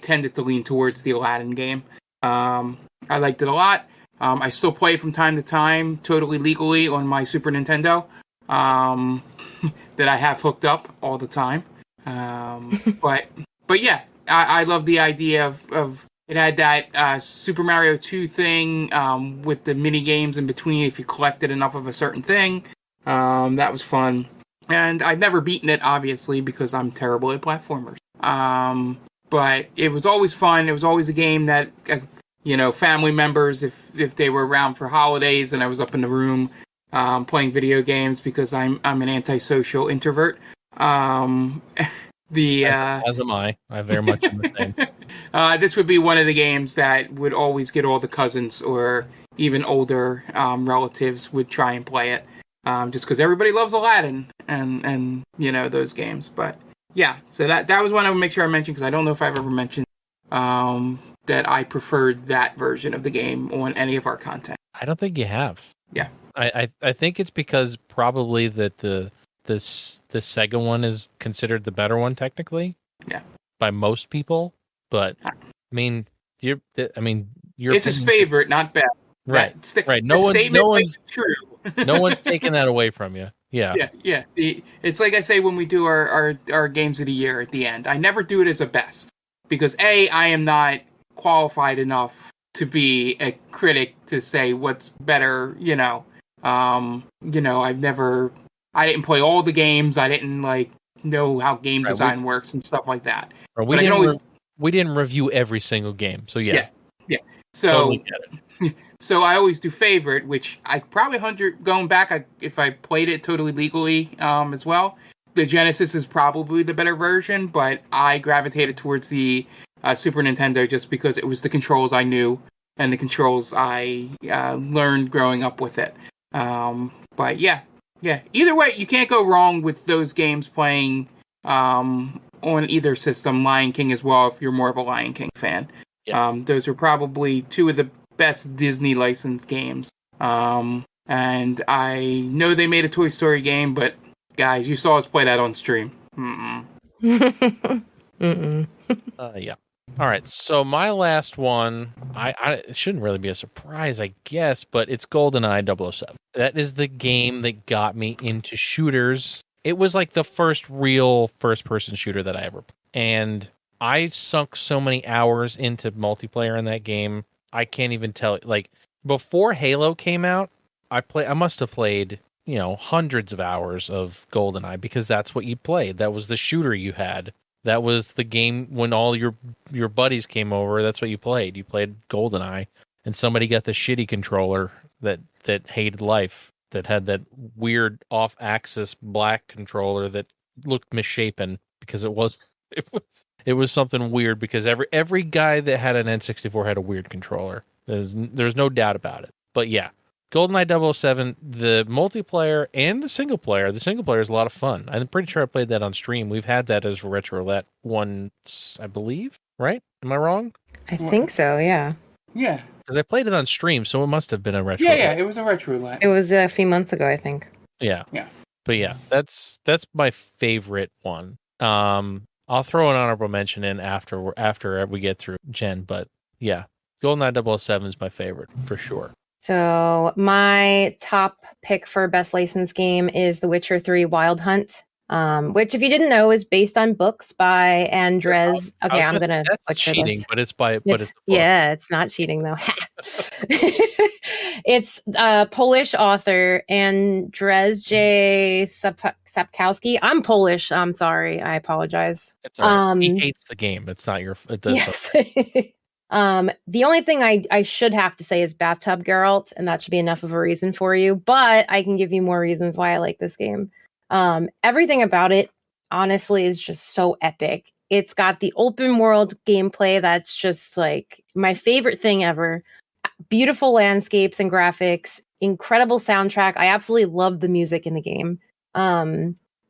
tended to lean towards the Aladdin game. I liked it a lot. I still play from time to time, totally legally on my Super Nintendo, that I have hooked up all the time. But yeah, I love the idea of it had that Super Mario 2 thing with the mini games in between if you collected enough of a certain thing. That was fun. And I've never beaten it, obviously, because I'm terrible at platformers. But it was always fun. It was always a game that, family members, if they were around for holidays and I was up in the room playing video games, because I'm an antisocial introvert. As
am I. I very much am the same.
This would be one of the games that would always get all the cousins or even older relatives would try and play it. Just because everybody loves Aladdin and those games. But yeah, so that was one I would make sure I mentioned, because I don't know if I've ever mentioned that I preferred that version of the game on any of our content.
I don't think you have.
Yeah.
I think it's because probably that the Sega one is considered the better one technically.
Yeah.
By most people, but you're
it's his favorite, not best.
Right. Right. No one's
true.
No one's taking that away from you. Yeah.
Yeah. It's like I say when we do our games of the year at the end. I never do it as a best, because I am not qualified enough to be a critic to say what's better. I didn't play all the games. I didn't know how game design works and stuff like that.
We didn't review every single game. So yeah.
So
totally get it.
So I always do favorite, which I probably going back, if I played it totally legally as well. The Genesis is probably the better version, but I gravitated towards the Super Nintendo just because it was the controls I knew and the controls I learned growing up with it. But yeah. Either way, you can't go wrong with those games playing on either system. Lion King as well, if you're more of a Lion King fan. Yeah. Those are probably two of the best Disney licensed games. And I know they made a Toy Story game, but guys, you saw us play that on stream.
Yeah. All right. So my last one, it shouldn't really be a surprise, I guess, but it's GoldenEye 007. That is the game that got me into shooters. It was like the first real first-person shooter that I ever played. And I sunk so many hours into multiplayer in that game. I can't even tell. Before Halo came out, I must have played, hundreds of hours of GoldenEye, because that's what you played. That was the shooter you had That was the game when all your buddies came over. That's what you played. You played GoldenEye, and somebody got the shitty controller that hated life, that had that weird off-axis black controller that looked misshapen because it was something weird, because every guy that had an N64 had a weird controller. There's no doubt about it. But yeah, GoldenEye 007, the multiplayer and the single player. The single player is a lot of fun. I'm pretty sure I played that on stream. We've had that as Retro Roulette once, I believe. Right? Am I wrong?
I think so, yeah.
Yeah.
Because I played it on stream, so it must have been a Retro
Yeah,
Roulette.
yeah, it was a Retro Roulette.
It was a few months ago, I think.
Yeah.
Yeah.
But yeah, that's my favorite one. I'll throw an honorable mention in after we get through Jen, but yeah, GoldenEye 007 is my favorite for sure.
So my top pick for best licensed game is The Witcher 3 Wild Hunt, which, if you didn't know, is based on books by Andrzej. Okay, I'm gonna butcher
cheating,
this.
but it's by
yeah, it's not cheating though. It's Polish author Andrzej Sapkowski. I'm Polish. I'm sorry. I apologize.
It's all right. He hates the game. It's not your.
Yes. The only thing I should have to say is Bathtub Geralt, and that should be enough of a reason for you. But I can give you more reasons why I like this game. Everything about it, honestly, is just so epic. It's got the open world gameplay that's just like my favorite thing ever. Beautiful landscapes and graphics, incredible soundtrack. I absolutely love the music in the game.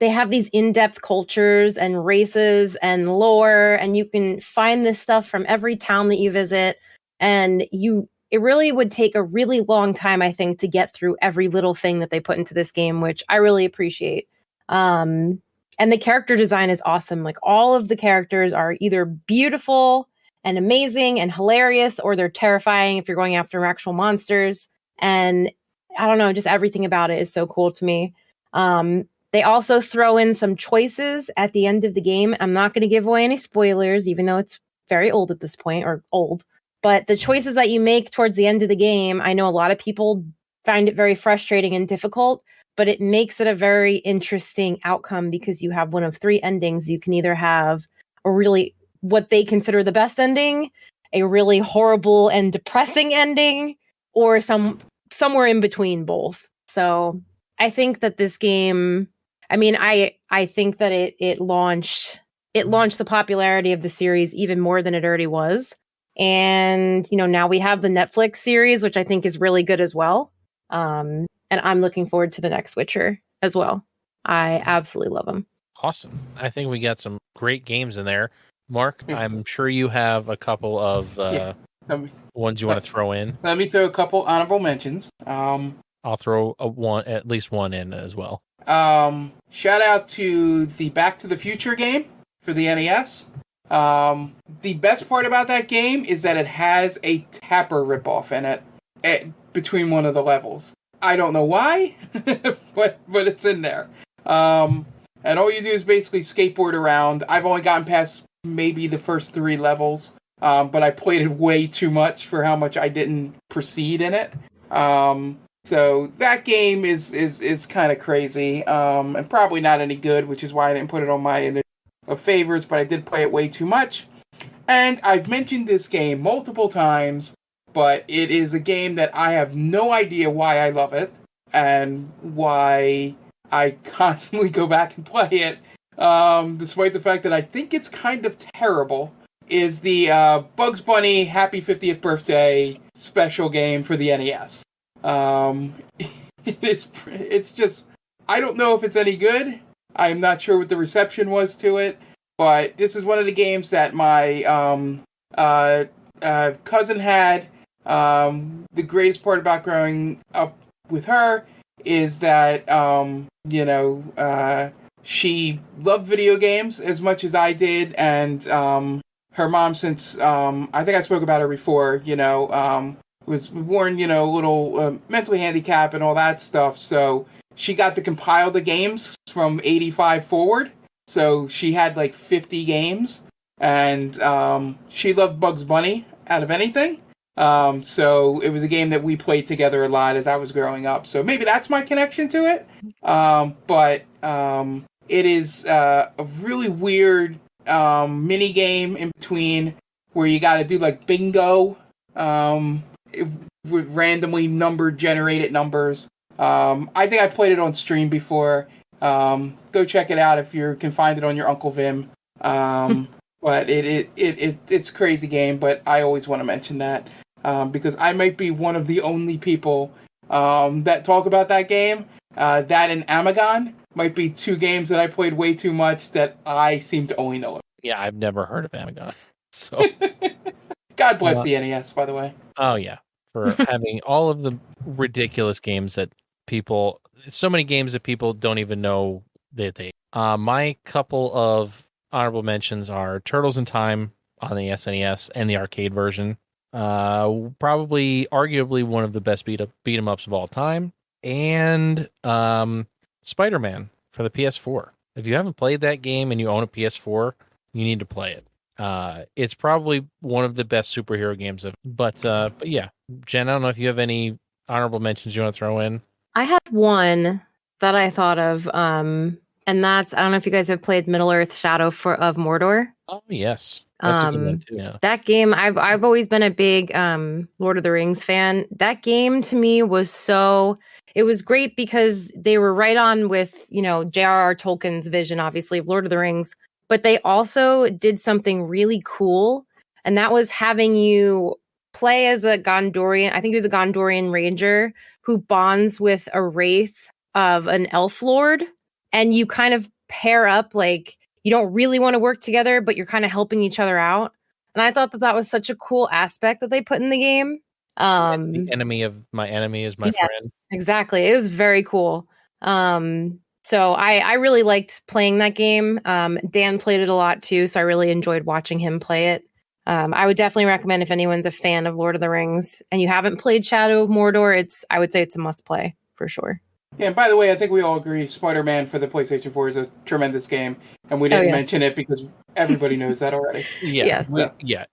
They have these in-depth cultures and races and lore, and you can find this stuff from every town that you visit. And it really would take a really long time, I think, to get through every little thing that they put into this game, which I really appreciate. And the character design is awesome. Like, all of the characters are either beautiful and amazing and hilarious, or they're terrifying if you're going after actual monsters. And I don't know, just everything about it is so cool to me. They also throw in some choices at the end of the game. I'm not going to give away any spoilers, even though it's very old at this point, or old. But the choices that you make towards the end of the game, I know a lot of people find it very frustrating and difficult, but it makes it a very interesting outcome, because you have one of three endings. You can either have a really, what they consider the best ending, a really horrible and depressing ending, or somewhere in between both. So I think that this game, I mean, I think that it launched the popularity of the series even more than it already was. And, now we have the Netflix series, which I think is really good as well. And I'm looking forward to the next Witcher as well. I absolutely love them.
Awesome. I think we got some great games in there. Mark, I'm sure you have a couple of ones you want to throw in.
Let me throw a couple honorable mentions.
I'll throw at least one in as well.
Shout out to the Back to the Future game for the NES. The best part about that game is that it has a Tapper ripoff in it between one of the levels. I don't know why, but it's in there. And all you do is basically skateboard around. I've only gotten past maybe the first 3 levels, but I played it way too much for how much I didn't proceed in it. So that game is kind of crazy, and probably not any good, which is why I didn't put it on my list of favorites, but I did play it way too much. And I've mentioned this game multiple times, but it is a game that I have no idea why I love it, and why I constantly go back and play it, despite the fact that I think it's kind of terrible, is the Bugs Bunny Happy 50th Birthday special game for the NES. It's just, I don't know if it's any good. I'm not sure what the reception was to it, but this is one of the games that my cousin had. The greatest part about growing up with her is that she loved video games as much as I did, and her mom, since I think I spoke about her before, was born, a little mentally handicapped and all that stuff. So she got to compile the games from 85 forward. So she had like 50 games, and she loved Bugs Bunny out of anything. So it was a game that we played together a lot as I was growing up. So maybe that's my connection to it. But it is a really weird mini game in between where you got to do like bingo with randomly generated numbers. I think I played it on stream before. Go check it out if you can find it on your Uncle Vim. But it's a crazy game. But I always want to mention that because I might be one of the only people that talk about that game. That and Amagon might be two games that I played way too much that I seem to only know.
Yeah, I've never heard of Amagon. So
God bless the NES, by the way.
Oh yeah, for having all of the ridiculous games that people, so many games that people don't even know that they. My couple of honorable mentions are Turtles in Time on the SNES and the arcade version. Probably, arguably one of the best beat 'em ups of all time, and Spider-Man for the PS4. If you haven't played that game and you own a PS4, you need to play it. It's probably one of the best superhero games of. But yeah, Jen, I don't know if you have any honorable mentions you want to throw in.
I have one that I thought of, and that's, I don't know if you guys have played Middle-earth: Shadow of Mordor.
Oh yes, that's a good one too. Yeah.
That game, I've always been a big Lord of the Rings fan. That game to me was it was great because they were right on with, J.R.R. Tolkien's vision, obviously, of Lord of the Rings. But they also did something really cool, and that was having you play as a Gondorian. I think he was a Gondorian ranger who bonds with a wraith of an elf lord, and you kind of pair up, like, you don't really want to work together, but you're kind of helping each other out. And I thought that was such a cool aspect that they put in the game.
The enemy of my enemy is my friend. Exactly.
It was very cool. So I really liked playing that game. Dan played it a lot too, so I really enjoyed watching him play it. I would definitely recommend if anyone's a fan of Lord of the Rings and you haven't played Shadow of Mordor, I would say it's a must play for sure.
Yeah, and by the way, I think we all agree Spider-Man for the PlayStation 4 is a tremendous game, and we didn't mention it because everybody knows that already.
Yeah,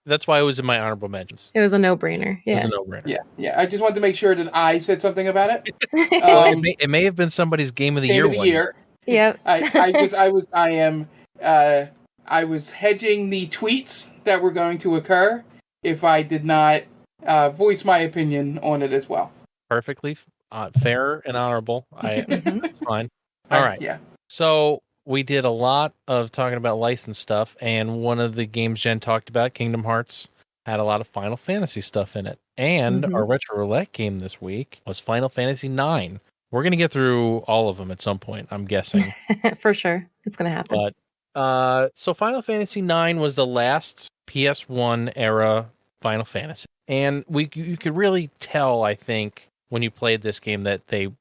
that's why it was in my honorable mentions.
It was a no-brainer. Yeah.
It was a no-brainer.
Yeah. I just wanted to make sure that I said something about it.
It may have been somebody's game of the year.
Yeah.
I was hedging the tweets that were going to occur if I did not voice my opinion on it as well.
Perfectly fair and honorable. It's fine. All right.
Yeah.
So we did a lot of talking about licensed stuff, and one of the games Jen talked about, Kingdom Hearts, had a lot of Final Fantasy stuff in it. And our Retro Roulette game this week was Final Fantasy IX. We're going to get through all of them at some point, I'm guessing.
For sure. It's going to happen.
But so Final Fantasy IX was the last PS1 era Final Fantasy. And you could really tell, I think, when you played this game that they'd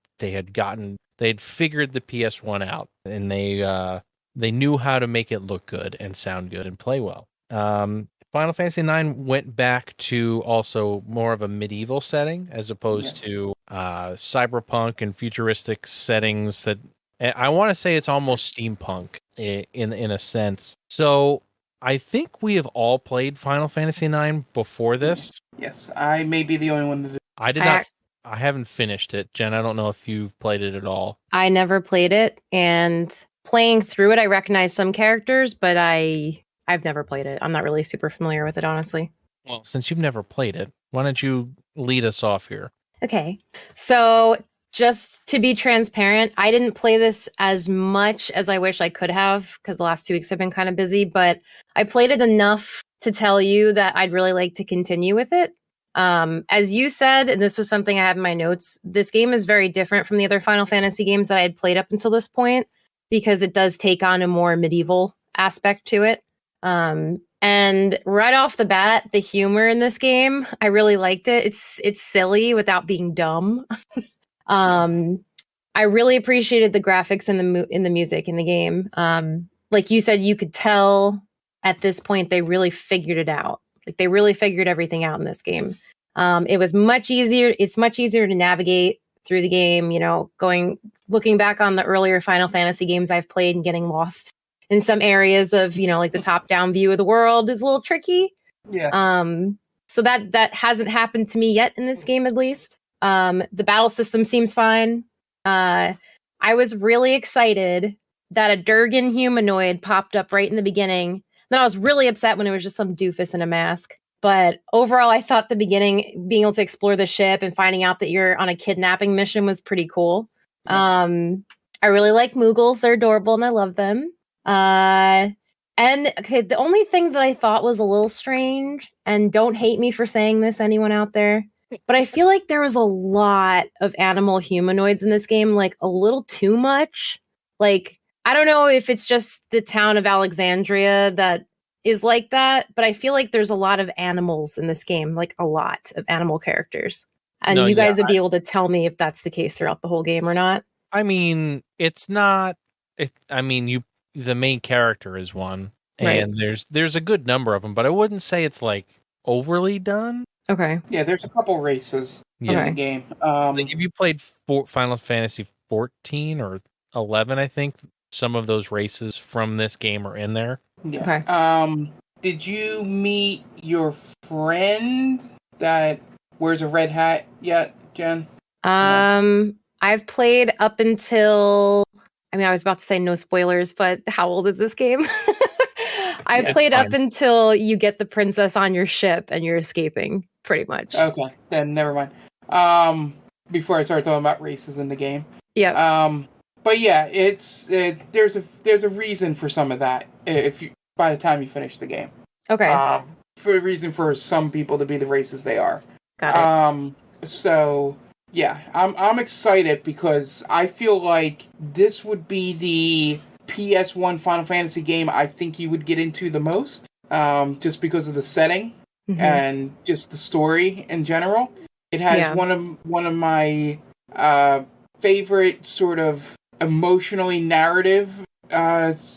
figured the PS1 out, and they knew how to make it look good and sound good and play well. Final Fantasy IX went back to also more of a medieval setting as opposed to cyberpunk and futuristic settings that I want to say it's almost steampunk in a sense. So I think we have all played Final Fantasy IX before this.
Yes, I may be the only one that did.
I did not. I haven't finished it. Jen, I don't know if you've played it at all.
I never played it, and playing through it, I recognize some characters, but I've never played it. I'm not really super familiar with it, honestly.
Well, since you've never played it, why don't you lead us off here?
Okay. So just to be transparent, I didn't play this as much as I wish I could have because the last 2 weeks have been kind of busy, but I played it enough to tell you that I'd really like to continue with it. As you said, and this was something I have in my notes, this game is very different from the other Final Fantasy games that I had played up until this point because it does take on a more medieval aspect to it. And right off the bat, the humor in this game, I really liked it. It's silly without being dumb. I really appreciated the graphics and the music in the game. Like you said, you could tell at this point they really figured it out. Like they really figured everything out in this game. It was much easier. It's much easier to navigate through the game, looking back on the earlier Final Fantasy games I've played and getting lost in some areas of, like the top down view of the world is a little tricky.
Yeah.
So that hasn't happened to me yet in this game, at least. The battle system seems fine. I was really excited that a Durgan humanoid popped up right in the beginning. Then I was really upset when it was just some doofus in a mask. But overall, I thought the beginning, being able to explore the ship and finding out that you're on a kidnapping mission was pretty cool. I really like Moogles. They're adorable and I love them. And okay, the only thing that I thought was a little strange, and don't hate me for saying this, anyone out there, but I feel like there was a lot of animal humanoids in this game, like a little too much. Like, I don't know if it's just the town of Alexandria that is like that, but I feel like there's a lot of animals in this game, like a lot of animal characters. And you guys would be able to tell me if that's the case throughout the whole game or not.
I mean, it's not. The main character is one, and there's a good number of them, but I wouldn't say it's like overly done.
Okay.
Yeah, there's a couple races in the game.
Like if you played Final Fantasy 14 or 11, I think some of those races from this game are in there.
Yeah. Okay. Did you meet your friend that wears a red hat yet, Jen?
I've played up until, I was about to say no spoilers, but how old is this game? I played up until you get the princess on your ship and you're escaping, pretty much.
Okay, then never mind. Before I start talking about races in the game.
Yeah.
But yeah, there's a reason for some of that. By the time you finish the game.
Okay.
For a reason for some people to be the races they are.
Got it.
So yeah, I'm excited because I feel like this would be the PS1 Final Fantasy game I think you would get into the most, just because of the setting and just the story in general. It has one of my favorite sort of emotionally narrative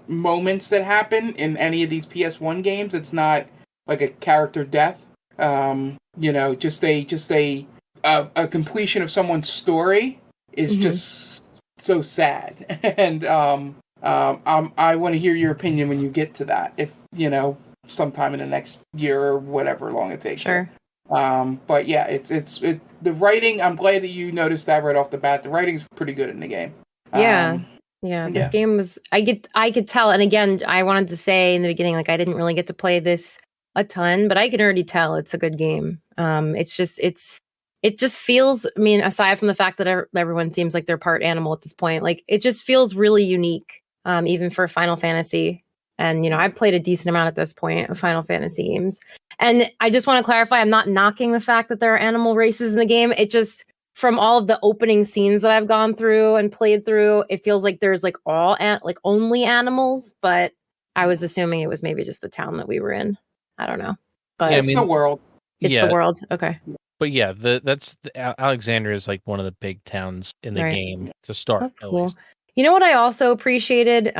moments that happen in any of these PS1 games. It's not like a character death, just a completion of someone's story is just so sad. And I want to hear your opinion when you get to that, if sometime in the next year or whatever long it takes.
Sure.
But yeah, it's the writing. I'm glad that you noticed that right off the bat. The writing's pretty good in the game.
This game was, I could tell. And again, I wanted to say in the beginning, like, I didn't really get to play this a ton, but I can already tell it's a good game. It just feels, aside from the fact that everyone seems like they're part animal at this point, like, it just feels really unique, even for Final Fantasy. And, I've played a decent amount at this point of Final Fantasy games. And I just want to clarify, I'm not knocking the fact that there are animal races in the game. It just, from all of the opening scenes that I've gone through and played through, it feels like there's like only animals, but I was assuming it was maybe just the town that we were in. I don't know. But
it's the world.
It's the world. Okay.
But yeah, Alexandria is like one of the big towns in the game to start.
That's cool. Least. You know what I also appreciated?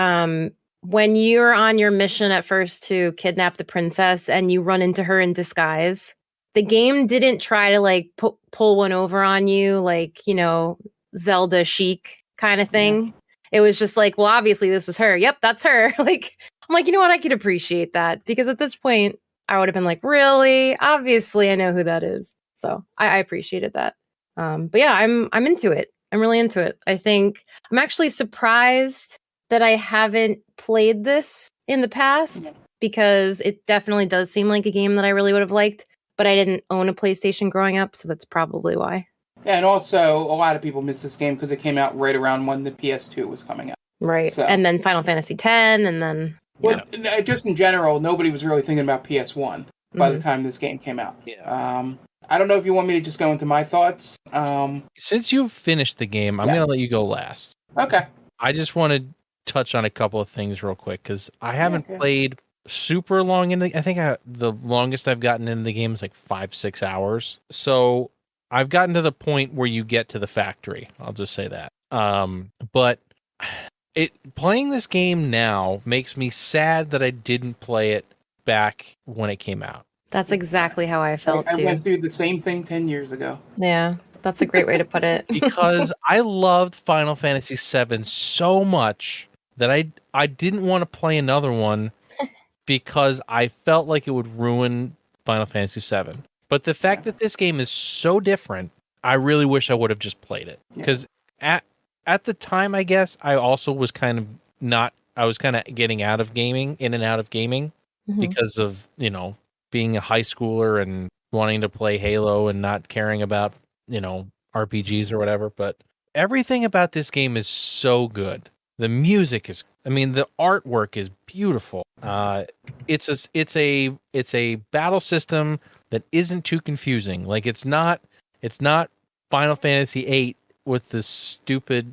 When you're on your mission at first to kidnap the princess and you run into her in disguise, the game didn't try to like pull one over on you, like, Zelda chic kind of thing. Yeah. It was just like, well, obviously this is her. Yep, that's her. Like, I'm like, you know what? I could appreciate that, because at this point I would have been like, really? Obviously I know who that is. So I appreciated that. But yeah, I'm into it. I'm really into it. I think I'm actually surprised that I haven't played this in the past, because it definitely does seem like a game that I really would have liked, but I didn't own a PlayStation growing up, so that's probably why.
Yeah, and also a lot of people missed this game because it came out right around when the PS2 was coming out.
Right, so. And then Final Fantasy X, and then...
Well, just in general, nobody was really thinking about PS1 by the time this game came out.
Yeah.
I don't know if you want me to just go into my thoughts.
Since you've finished the game, I'm going to let you go last.
Okay.
I just want to touch on a couple of things real quick, because I haven't played super long in I think the longest I've gotten into the game is like 5-6 hours. So I've gotten to the point where you get to the factory. I'll just say that. But playing this game now makes me sad that I didn't play it back when it came out.
That's exactly how I felt too.
I went through the same thing 10 years ago.
Yeah, that's a great way to put it.
Because I loved Final Fantasy VII so much that I didn't want to play another one, because I felt like it would ruin Final Fantasy VII. But the fact that this game is so different, I really wish I would have just played it. Because at the time, I guess, I also was kind of getting out of gaming, in and out of gaming. because of, being a high schooler and wanting to play Halo and not caring about, RPGs or whatever. But everything about this game is so good. The music is, the artwork is beautiful. It's a battle system that isn't too confusing. Like it's not Final Fantasy VIII with the stupid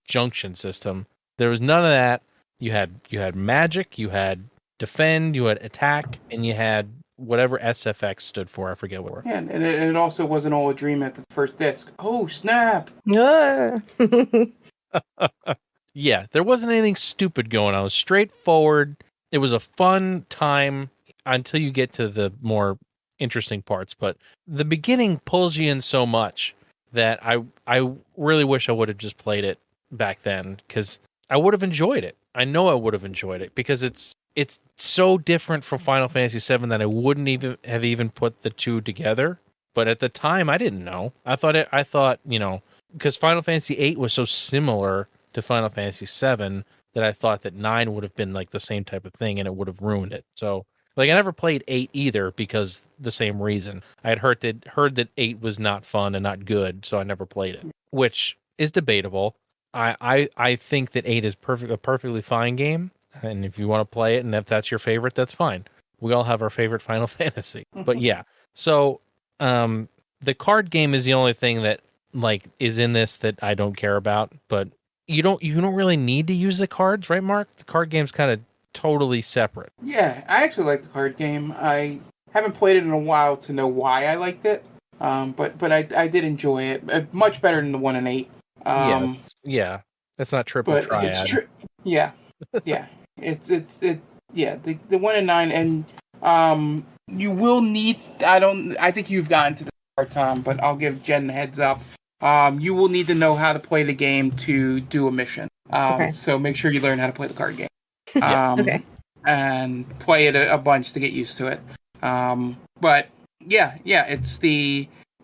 junction system. There was none of that. You had magic, you had defend, you had attack, and you had whatever SFX stood for. I forget what.
Yeah, and it also wasn't all a dream at the first disc. Oh, snap!
Yeah, there wasn't anything stupid going on. It was straightforward. It was a fun time until you get to the more interesting parts. But the beginning pulls you in so much that I really wish I would have just played it back then, because I would have enjoyed it. I know I would have enjoyed it because it's so different from Final Fantasy VII that I wouldn't even have put the two together. But at the time, I didn't know. I thought because Final Fantasy VIII was so similar to Final Fantasy VII that I thought that 9 would have been like the same type of thing and it would have ruined it. So like I never played 8 either because the same reason. I had heard that 8 was not fun and not good, so I never played it, which is debatable. I think that 8 is a perfectly fine game, and if you want to play it and if that's your favorite, that's fine. We all have our favorite Final Fantasy. But yeah. So the card game is the only thing that like is in this that I don't care about, but you don't really need to use the cards, right, Mark? The card game's kind of totally separate.
Yeah, I actually like the card game. I haven't played it in a while to know why I liked it, but I did enjoy it. Much better than the 1 and 8.
Yeah, that's not triple triad.
It's yeah, it's the 1 and 9, and you will need. I think you've gotten to the part, Tom, but I'll give Jen the heads up. You will need to know how to play the game to do a mission.
Okay.
So make sure you learn how to play the card game.
Okay.
And play it a bunch to get used to it. But yeah,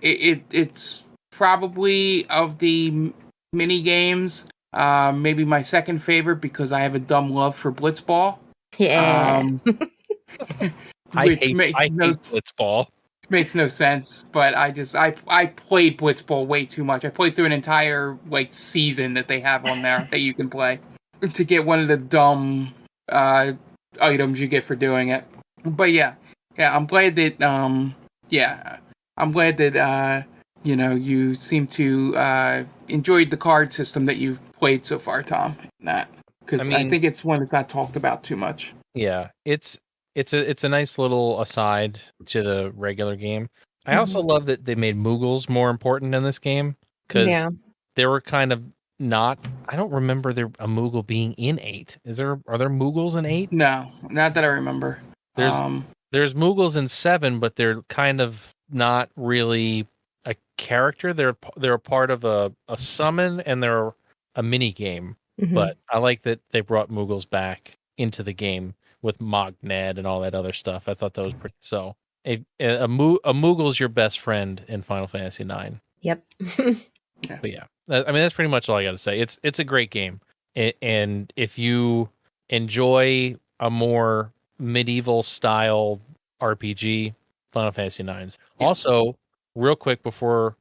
it's probably of the mini games, maybe my second favorite because I have a dumb love for Blitzball.
Yeah.
I hate Blitzball.
Makes no sense, but I played Blitzball way too much. I played through an entire like season that they have on there that you can play to get one of the dumb items you get for doing it. But yeah, I'm glad that you seem to enjoyed the card system that you've played so far, Tom. Because I think it's one that's not talked about too much.
Yeah, it's a nice little aside to the regular game. I also love that they made Moogles more important in this game because they were kind of not. I don't remember there a Moogle being in 8. Are there Moogles in 8?
No, not that I remember.
There's Moogles in 7, but they're kind of not really a character. They're a part of a summon and they're a mini game. But I like that they brought Moogles back into the game with Mogned and all that other stuff. I thought that was pretty. So a Moogle's your best friend in Final Fantasy IX.
Yep.
But yeah, that's pretty much all I got to say. It's a great game, and if you enjoy a more medieval style RPG, Final Fantasy IX. Yeah. Also, real quick before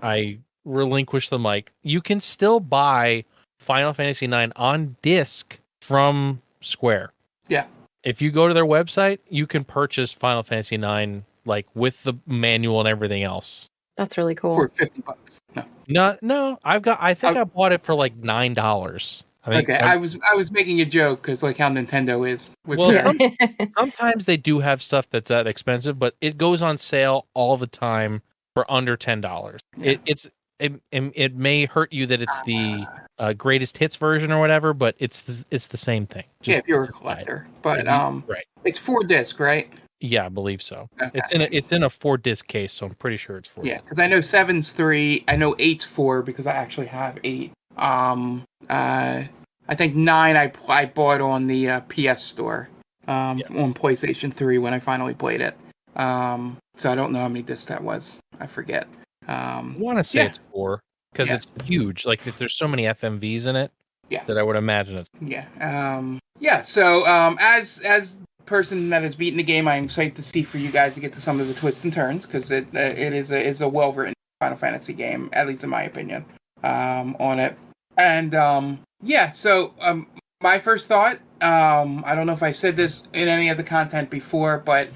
I relinquish the mic, you can still buy Final Fantasy IX on disc from Square.
Yeah.
If you go to their website, you can purchase Final Fantasy IX like with the manual and everything else.
That's really cool.
For $50.
No. I bought it for like $9.
I was making a joke because like how Nintendo is.
Sometimes they do have stuff that's that expensive, but it goes on sale all the time for under $10. Yeah. It may hurt you that it's the greatest hits version or whatever, but it's the same thing.
Just if you're a collector, but
right.
It's 4 disc, right?
Yeah, I believe so.
Okay.
It's in a 4 disc case, so I'm pretty sure it's 4.
Yeah, because I know 7's 3. I know 8's 4 because I actually have 8. I think 9 I bought on the PS Store on PlayStation 3 when I finally played it. So I don't know how many discs that was. I forget.
I want to say it's 4 because it's huge. Like there's so many FMVs in it.
Yeah.
That I would imagine it's.
Yeah. Yeah. So as person that has beaten the game, I'm excited to see for you guys to get to some of the twists and turns because it is a well written Final Fantasy game, at least in my opinion, on it. And yeah. So my first thought. I don't know if I said this in any of the content before, but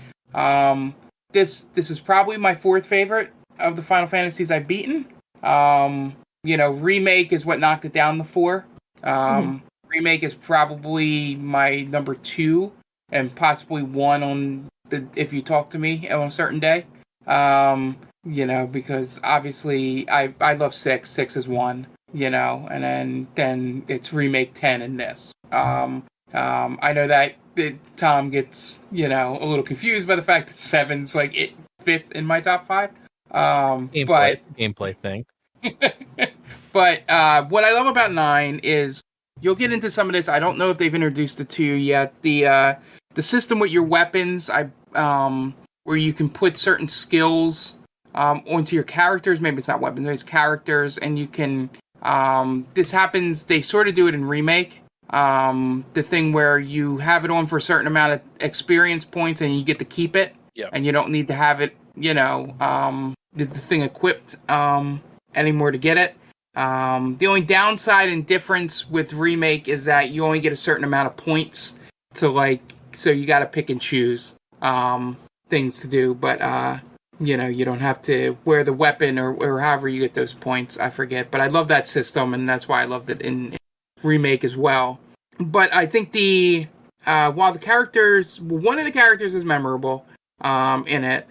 this is probably my fourth favorite of the Final Fantasies I've beaten. Remake is what knocked it down to 4. Remake is probably my number 2 and possibly 1 on the If You Talk to Me on a certain day. Because obviously I love 6. 6 is 1, and then it's Remake 10 and this. I know that Tom gets, a little confused by the fact that 7's like 5th in my top 5.
Gameplay thing.
But what I love about 9 is you'll get into some of this. I don't know if they've introduced it to you yet. The system with your weapons, where you can put certain skills onto your characters. Maybe it's not weapons, it's characters, and you can. This happens. They sort of do it in Remake. The thing where you have it on for a certain amount of experience points, and you get to keep it, and you don't need to have it. The thing equipped anymore to get it. The only downside and difference with Remake is that you only get a certain amount of points to so you got to pick and choose things to do. But you don't have to wear the weapon or however you get those points. I forget, but I love that system, and that's why I loved it in Remake as well. But I think while the characters, one of the characters is memorable in it.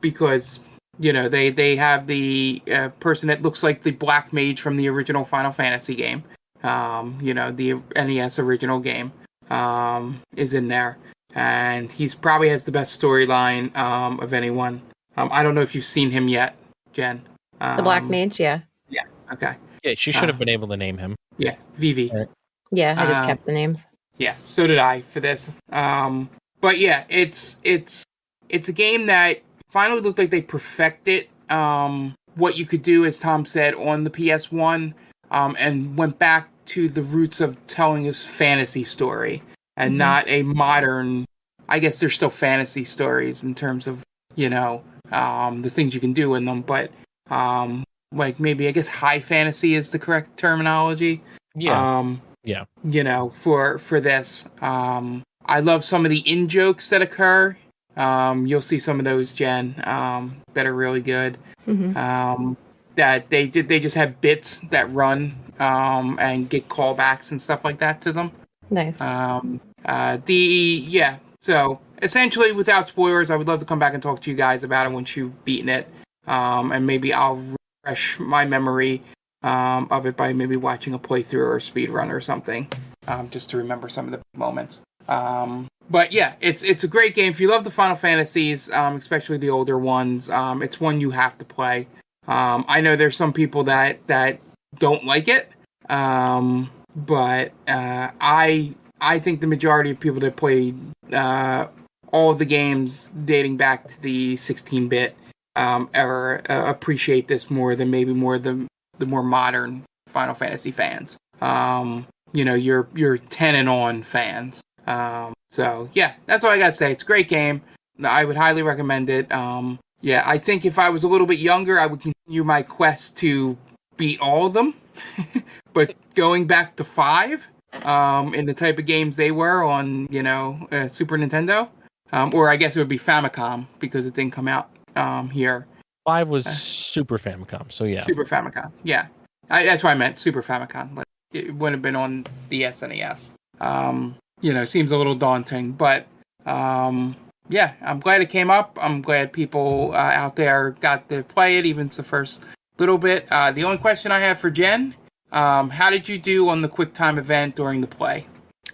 Because they have the person that looks like the Black Mage from the original Final Fantasy game. The NES original game is in there, and he's probably has the best storyline of anyone. I don't know if you've seen him yet, Jen.
The Black Mage, yeah.
Yeah. Okay.
Yeah, she should have been able to name him.
Yeah, Vivi.
Right.
Yeah, I just kept the names.
Yeah, so did I for this. But yeah, it's a game that finally looked like they perfected what you could do, as Tom said, on the PS1, and went back to the roots of telling a fantasy story and not a modern. I guess there's still fantasy stories in terms of the things you can do in them, but maybe I guess high fantasy is the correct terminology.
Yeah.
For this, I love some of the in jokes that occur. You'll see some of those, Jen, that are really good. That they just have bits that run and get callbacks and stuff like that to them.
Nice.
So essentially, without spoilers, I would love to come back and talk to you guys about it once you've beaten it, and maybe I'll refresh my memory of it by maybe watching a playthrough or a speed run or something, just to remember some of the moments. But yeah, it's a great game. If you love the Final Fantasies, especially the older ones, it's one you have to play. I know there's some people that don't like it, but I think the majority of people that play all of the games dating back to the 16-bit era appreciate this more than maybe the more modern Final Fantasy fans. Your 10 and on fans. So yeah, that's all I gotta say. It's a great game. I would highly recommend it. I think if I was a little bit younger, I would continue my quest to beat all of them. But going back to 5, in the type of games they were on, Super Nintendo, or I guess it would be Famicom because it didn't come out here.
5 was Super Famicom, so yeah.
Super Famicom, yeah. That's what I meant, Super Famicom. But it wouldn't have been on the SNES. Seems a little daunting, but I'm glad it came up. I'm glad people out there got to play it, even the first little bit. The only question I have for Jen, how did you do on the QuickTime event during the play?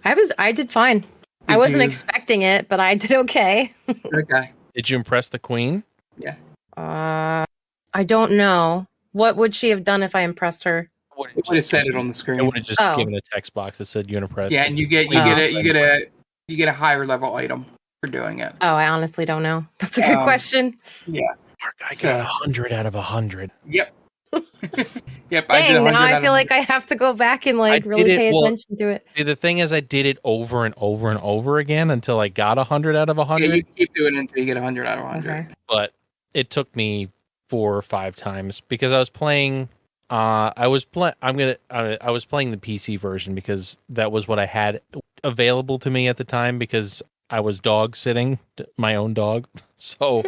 I did fine. I wasn't expecting it, but I did okay.
Okay.
Did you impress the queen?
Yeah.
I don't know. What would she have done if I impressed her?
It would have said it on the screen.
It would have just given a text box that said Unipress.
Yeah, and you get a higher level item for doing it.
Oh, I honestly don't know. That's a good question.
Yeah.
Mark, I got 100 out of 100.
Yep. Yep, I did
Dang,
100
now
out
I
of
feel
100.
like I have to go back and like
I
really
did it.
pay
Well,
attention to it.
see, the thing is, I did it over and over and over again until I got 100 out of
Yeah,
100.
you keep doing it until you get 100 out of 100.
Okay.
But it took me 4 or 5 times because I was playing. I was I was playing the PC version because that was what I had available to me at the time because I was dog sitting my own dog. So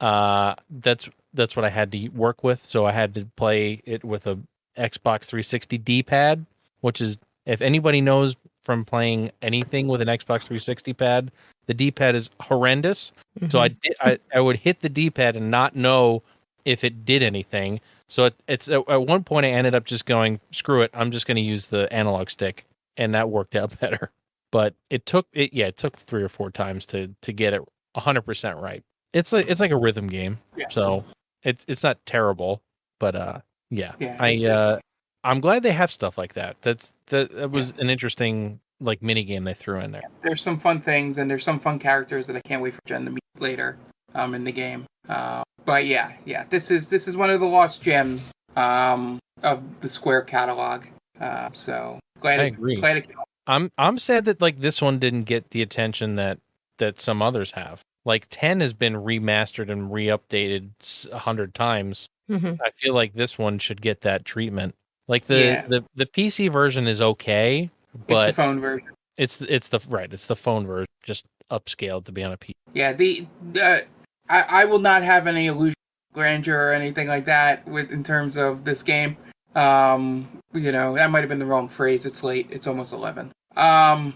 that's what I had to work with. So I had to play it with a Xbox 360 D-pad, which is, if anybody knows from playing anything with an Xbox 360 pad, the D-pad is horrendous. So I would hit the D-pad and not know if it did anything. So it's at one point I ended up just going, screw it, I'm just going to use the analog stick, and that worked out better. But it took 3 or 4 times to get it 100% right. It's like a rhythm game,
Yeah.
so it's not terrible, but yeah.
Yeah,
I'm glad they have stuff like that. That was an interesting like mini game they threw in there.
there's some fun things and there's some fun characters that I can't wait for Jen to meet later in the game. But yeah, this is one of the lost gems of the Square catalog. So glad
I agree.
Glad it came out.
I'm sad that like this one didn't get the attention that some others have. Like 10 has been remastered and re-updated 100 times. I feel like this one should get that treatment. Like the PC version is okay, but
it's the phone version.
It's the phone version, just upscaled to be on a PC.
Yeah, I will not have any illusion of grandeur or anything like that in terms of this game. That might have been the wrong phrase. It's late. It's almost 11. But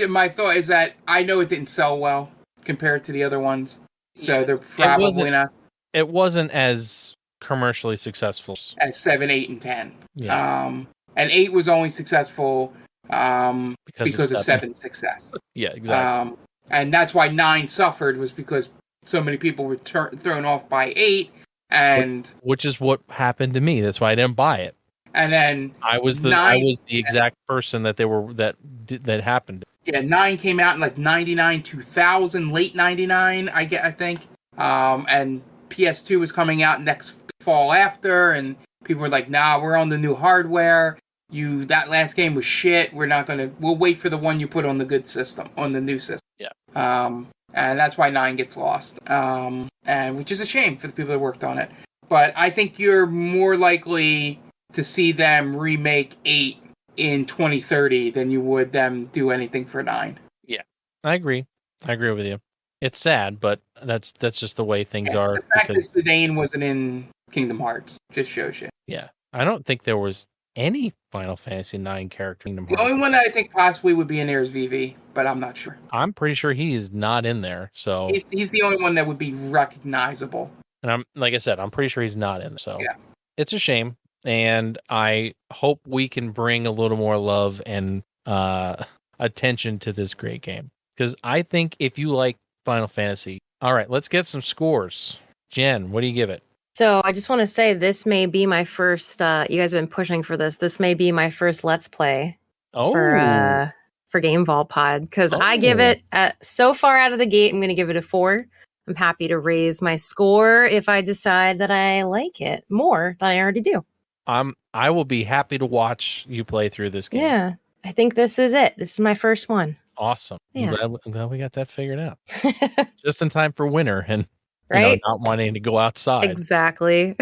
my thought is that I know it didn't sell well compared to the other ones, so they're probably not.
It wasn't as commercially successful
As 7, 8, and 10.
Yeah.
And 8 was only successful because of 7's success.
Yeah, exactly.
And that's why 9 suffered, was because so many people were thrown off by 8, and
which is what happened to me. That's why I didn't buy it.
And then
I was the exact person that that happened.
Yeah, 9 came out in like 99, 2000, late 99, I think. And PS2 was coming out next fall after, and people were like, nah, we're on the new hardware. That last game was shit. We'll wait for the one you put on the good system, on the new system.
Yeah.
And that's why 9 gets lost. And which is a shame for the people that worked on it. But I think you're more likely to see them remake 8 in 2030 than you would them do anything for 9.
Yeah, I agree with you. It's sad, but that's just the way things are.
The fact that Zidane wasn't in Kingdom Hearts just shows you.
Yeah, I don't think there was any Final Fantasy 9 character in Kingdom
The
Hearts.
only one that I think possibly would be in there is Vivi, but I'm not sure.
I'm pretty sure he is not in there. So
he's the only one that would be recognizable.
And like I said, I'm pretty sure he's not in there. So
yeah.
It's a shame. And I hope we can bring a little more love and attention to this great game. Because I think if you like Final Fantasy, all right, let's get some scores. Jen, what do you give it?
So I just want to say this may be my first. You guys have been pushing for this. This may be my first Let's Play for Game Vault Pod, because I give it so far out of the gate. I'm going to give it a 4. I'm happy to raise my score if I decide that I like it more than I already do.
I will be happy to watch you play through this game.
Yeah, I think this is it. This is my first one.
Awesome.
Yeah.
I'm glad we got that figured out. Just in time for winter and
right?
Not wanting to go outside.
Exactly.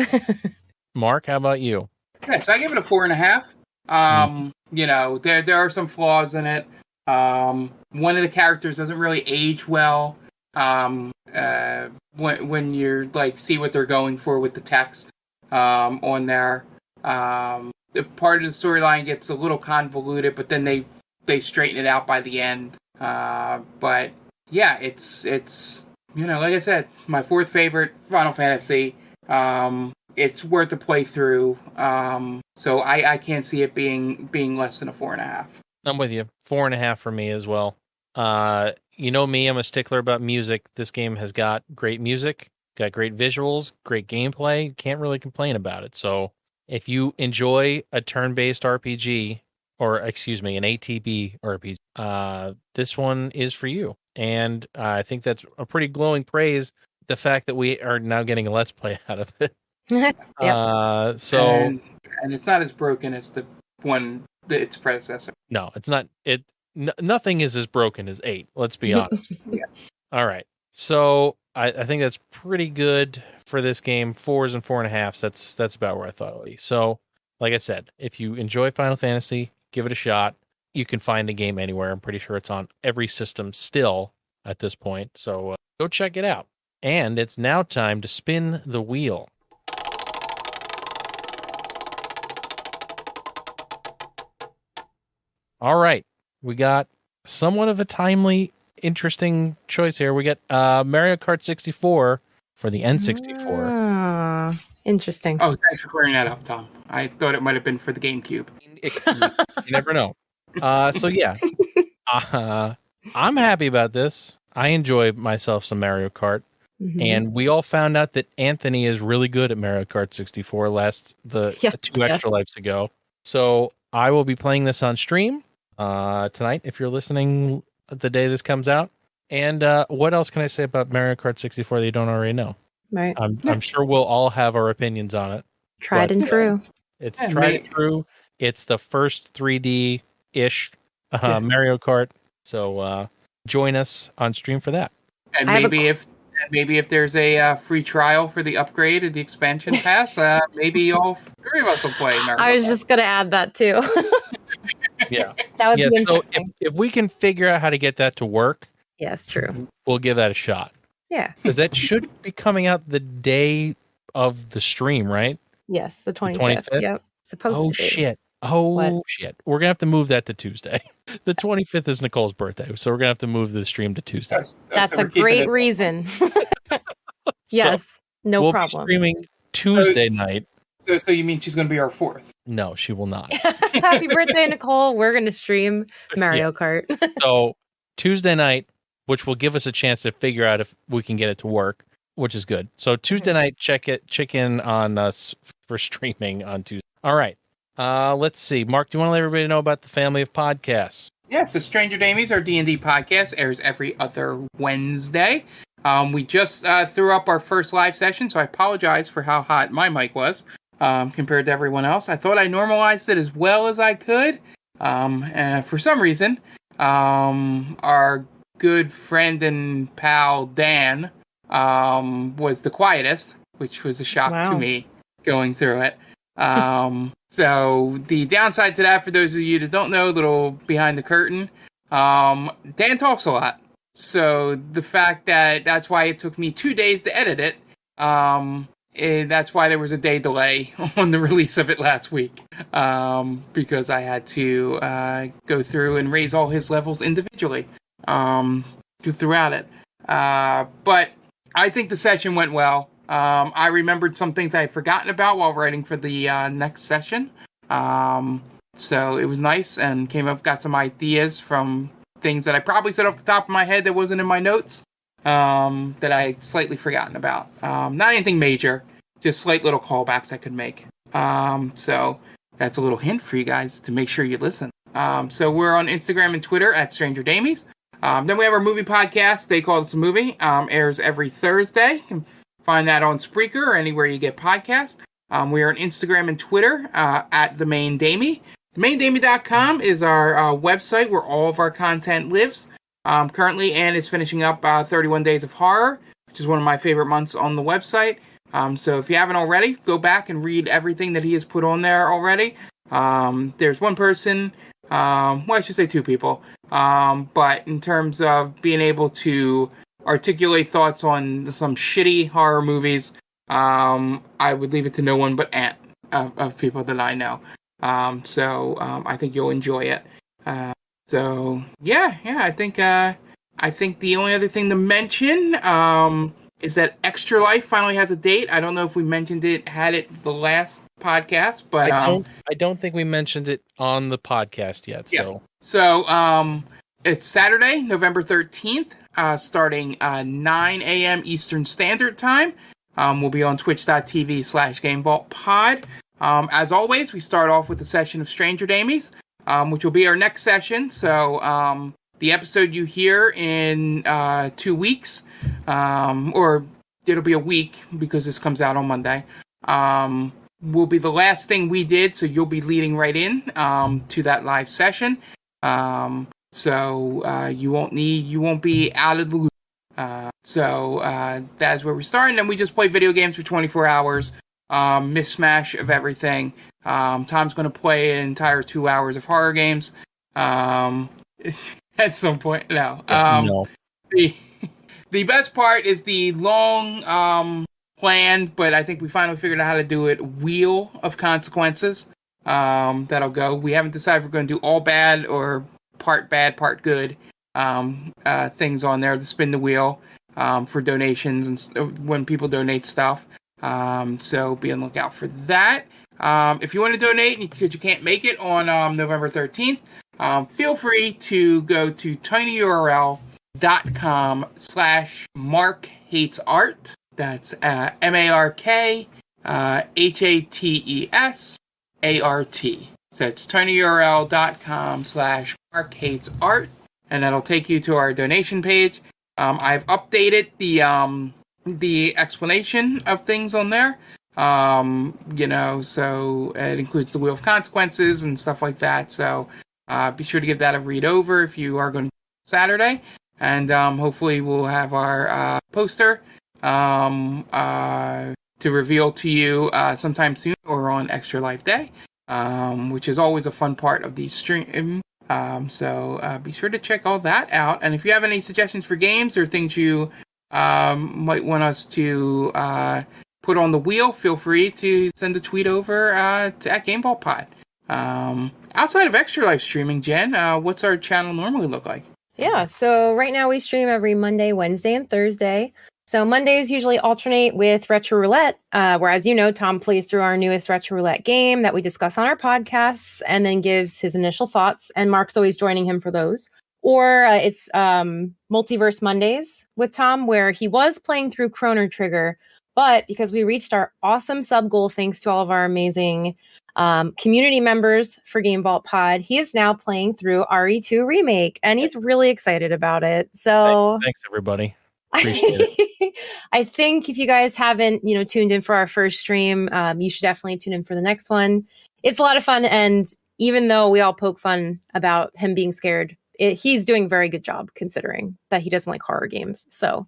Mark, how about you?
Yeah, so I give it a 4.5. There are some flaws in it. One of the characters doesn't really age well. When you're like see what they're going for with the text on there. The part of the storyline gets a little convoluted, but then they straighten it out by the end. But yeah, it's like I said, my 4th favorite Final Fantasy. It's worth a playthrough. So I can't see it being less than a 4.5.
I'm with you. 4.5 for me as well. You know me, I'm a stickler about music. This game has got great music, got great visuals, great gameplay. Can't really complain about it. So if you enjoy a turn-based RPG, or excuse me, an ATB RPG, this one is for you. And I think that's a pretty glowing praise. The fact that we are now getting a Let's Play out of it.
Yep.
And it's not as broken as the one its predecessor.
No, it's not. Nothing is as broken as 8. Let's be honest.
Yeah.
All right. So I think that's pretty good for this game. 4s and 4.5s. That's about where I thought it would be. So, like I said, if you enjoy Final Fantasy, give it a shot. You can find the game anywhere. I'm pretty sure it's on every system still at this point. So go check it out. And it's now time to spin the wheel. All right. We got somewhat of a timely, interesting choice here. We got Mario Kart 64 for the N64.
Ah, interesting.
Oh, thanks for clearing that up, Tom. I thought it might have been for the GameCube.
You never know. So yeah, I'm happy about this. I enjoy myself some Mario Kart.
Mhm.
And we all found out that Anthony is really good at Mario Kart 64 two extra lives ago. So I will be playing this on stream tonight if you're listening the day this comes out. And what else can I say about Mario Kart 64 that you don't already know?
Right.
I'm sure we'll all have our opinions on it.
Tried and true.
It's tried and true. It's the first 3D-ish Mario Kart. So join us on stream for that.
And maybe if there's a free trial for the upgrade of the expansion pass, maybe all 3 of us will play Mario Kart.
I was just going to add that too.
Yeah.
That would be interesting.
So if we can figure out how to get that to work,
yes, true.
We'll give that a shot.
Yeah.
Because that should be coming out the day of the stream, right?
Yes, the 25th. Yep. Supposed to be.
Shit. Shit. We're going to have to move that to Tuesday. The 25th is Nicole's birthday, so we're going to have to move the stream to Tuesday.
That's a great reason. Yes,
so
no problem.
We'll be streaming Tuesday night.
So you mean she's going to be our 4th?
No, she will not.
Happy birthday, Nicole. We're going to stream Mario Kart.
So Tuesday night, which will give us a chance to figure out if we can get it to work, which is good. So Tuesday night, check in on us for streaming on Tuesday. All right. Let's see. Mark, do you want to let everybody know about the family of podcasts?
Yeah, so Stranger Damies, our D&D podcast, airs every other Wednesday. We just threw up our first live session, so I apologize for how hot my mic was compared to everyone else. I thought I normalized it as well as I could. And for some reason, our good friend and pal Dan was the quietest, which was a shock to me going through it. So the downside to that, for those of you that don't know, a little behind the curtain, Dan talks a lot. So the fact that that's why it took me 2 days to edit it, that's why there was a day delay on the release of it last week, because I had to go through and raise all his levels individually throughout it. But I think the session went well. I remembered some things I had forgotten about while writing for the next session. So it was nice and got some ideas from things that I probably said off the top of my head that wasn't in my notes, that I had slightly forgotten about. Not anything major, just slight little callbacks I could make. So that's a little hint for you guys to make sure you listen. So we're on Instagram and Twitter at Stranger Damies. Then we have our movie podcast, They Call This a Movie, airs every Thursday. You can find that on Spreaker or anywhere you get podcasts. We are on Instagram and Twitter at The Main Damie. TheMainDamie.com is our website where all of our content lives. Currently, Anne is finishing up 31 Days of Horror, which is one of my favorite months on the website. So if you haven't already, go back and read everything that he has put on there already. There's one person, I should say 2 people. But in terms of being able to articulate thoughts on some shitty horror movies, I would leave it to no one but Ant of people that I know. So I think you'll enjoy it. So I think the only other thing to mention is that Extra Life finally has a date. I don't know if we had it the last podcast, but
I don't think we mentioned it on the podcast yet.
So it's Saturday, November 13th, starting 9 a.m. Eastern Standard Time. We'll be on twitch.tv/GameVaultPod. As always, we start off with a session of Stranger Damies, which will be our next session. So the episode you hear in 2 weeks, or it'll be a week because this comes out on Monday. will be the last thing we did, so you'll be leading right in to that live session. So you won't be out of the loop. So that's where we start, and then we just play video games for 24 hours. Mishmash of everything. Tom's going to play an entire 2 hours of horror games. At some point, no.
No.
The best part is the long planned, but I think we finally figured out how to do it, Wheel of Consequences. That'll go. We haven't decided if we're going to do all bad or part bad, part good things on there to spin the wheel for donations and when people donate stuff. So be on the lookout for that. If you want to donate because you can't make it on November 13th, feel free to go to tinyurl.com/MarkHatesArt. That's MarkHatesArt. So it's tinyurl.com/MarkHatesArt, and that'll take you to our donation page. I've updated the explanation of things on there. So it includes the Wheel of Consequences and stuff like that. So be sure to give that a read over if you are going to Saturday. And hopefully we'll have our poster to reveal to you sometime soon or on Extra Life Day, which is always a fun part of the stream. So be sure to check all that out. And if you have any suggestions for games or things you might want us to put on the wheel, feel free to send a tweet over to @GameBallPod. Outside of Extra Life streaming, Jen, what's our channel normally look like?
Yeah, so right now we stream every Monday, Wednesday, and Thursday. So Mondays usually alternate with Retro Roulette, where, as you know, Tom plays through our newest Retro Roulette game that we discuss on our podcasts and then gives his initial thoughts, and Mark's always joining him for those. Or it's Multiverse Mondays with Tom, where he was playing through Chrono Trigger, but because we reached our awesome sub goal thanks to all of our amazing community members for Game Vault Pod, he is now playing through RE2 Remake, and he's really excited about it. So
thanks everybody. Appreciate it.
I think if you guys haven't, tuned in for our first stream, you should definitely tune in for the next one. It's a lot of fun, and even though we all poke fun about him being scared, he's doing a very good job considering that he doesn't like horror games. So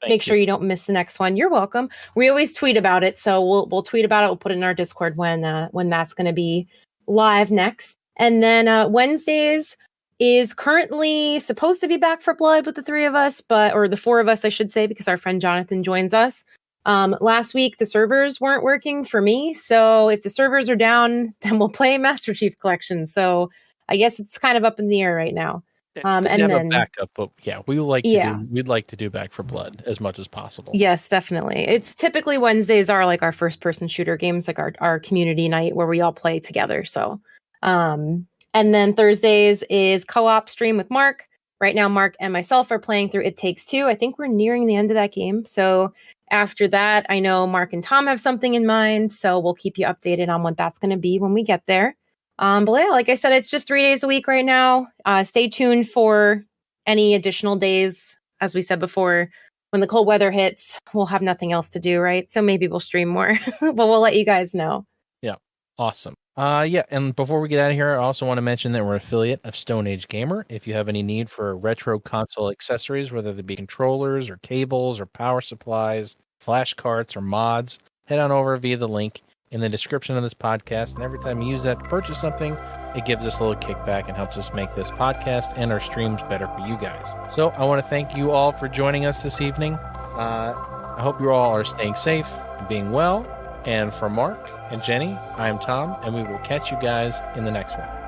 make sure you don't miss the next one. You're welcome. We always tweet about it, so we'll tweet about it. We'll put it in our Discord when that's going to be live next. And then Wednesdays is currently supposed to be Back for Blood with the three of us, or the four of us, I should say, because our friend Jonathan joins us. Last week, the servers weren't working for me, so if the servers are down, then we'll play Master Chief Collection. So I guess it's kind of up in the air right now.
And then a backup, but yeah, we'd like to do Back for Blood as much as possible. Yes,
definitely. It's typically Wednesdays are like our first person shooter games, like our community night where we all play together. So, and then Thursdays is co-op stream with Mark. Right now, Mark and myself are playing through It Takes Two. I think we're nearing the end of that game. So after that, I know Mark and Tom have something in mind, so we'll keep you updated on what that's going to be when we get there. But yeah, like I said, it's just 3 days a week right now. Stay tuned for any additional days. As we said before, when the cold weather hits, we'll have nothing else to do, right? So maybe we'll stream more, but we'll let you guys know.
Yeah, awesome. And before we get out of here, I also want to mention that we're an affiliate of Stone Age Gamer. If you have any need for retro console accessories, whether they be controllers or cables or power supplies, flash carts or mods, head on over via the link in the description of this podcast. And every time you use that to purchase something, it gives us a little kickback and helps us make this podcast and our streams better for you guys. So I want to thank you all for joining us this evening. I hope you all are staying safe and being well. And for Mark and Jenny, I am Tom, and we will catch you guys in the next one.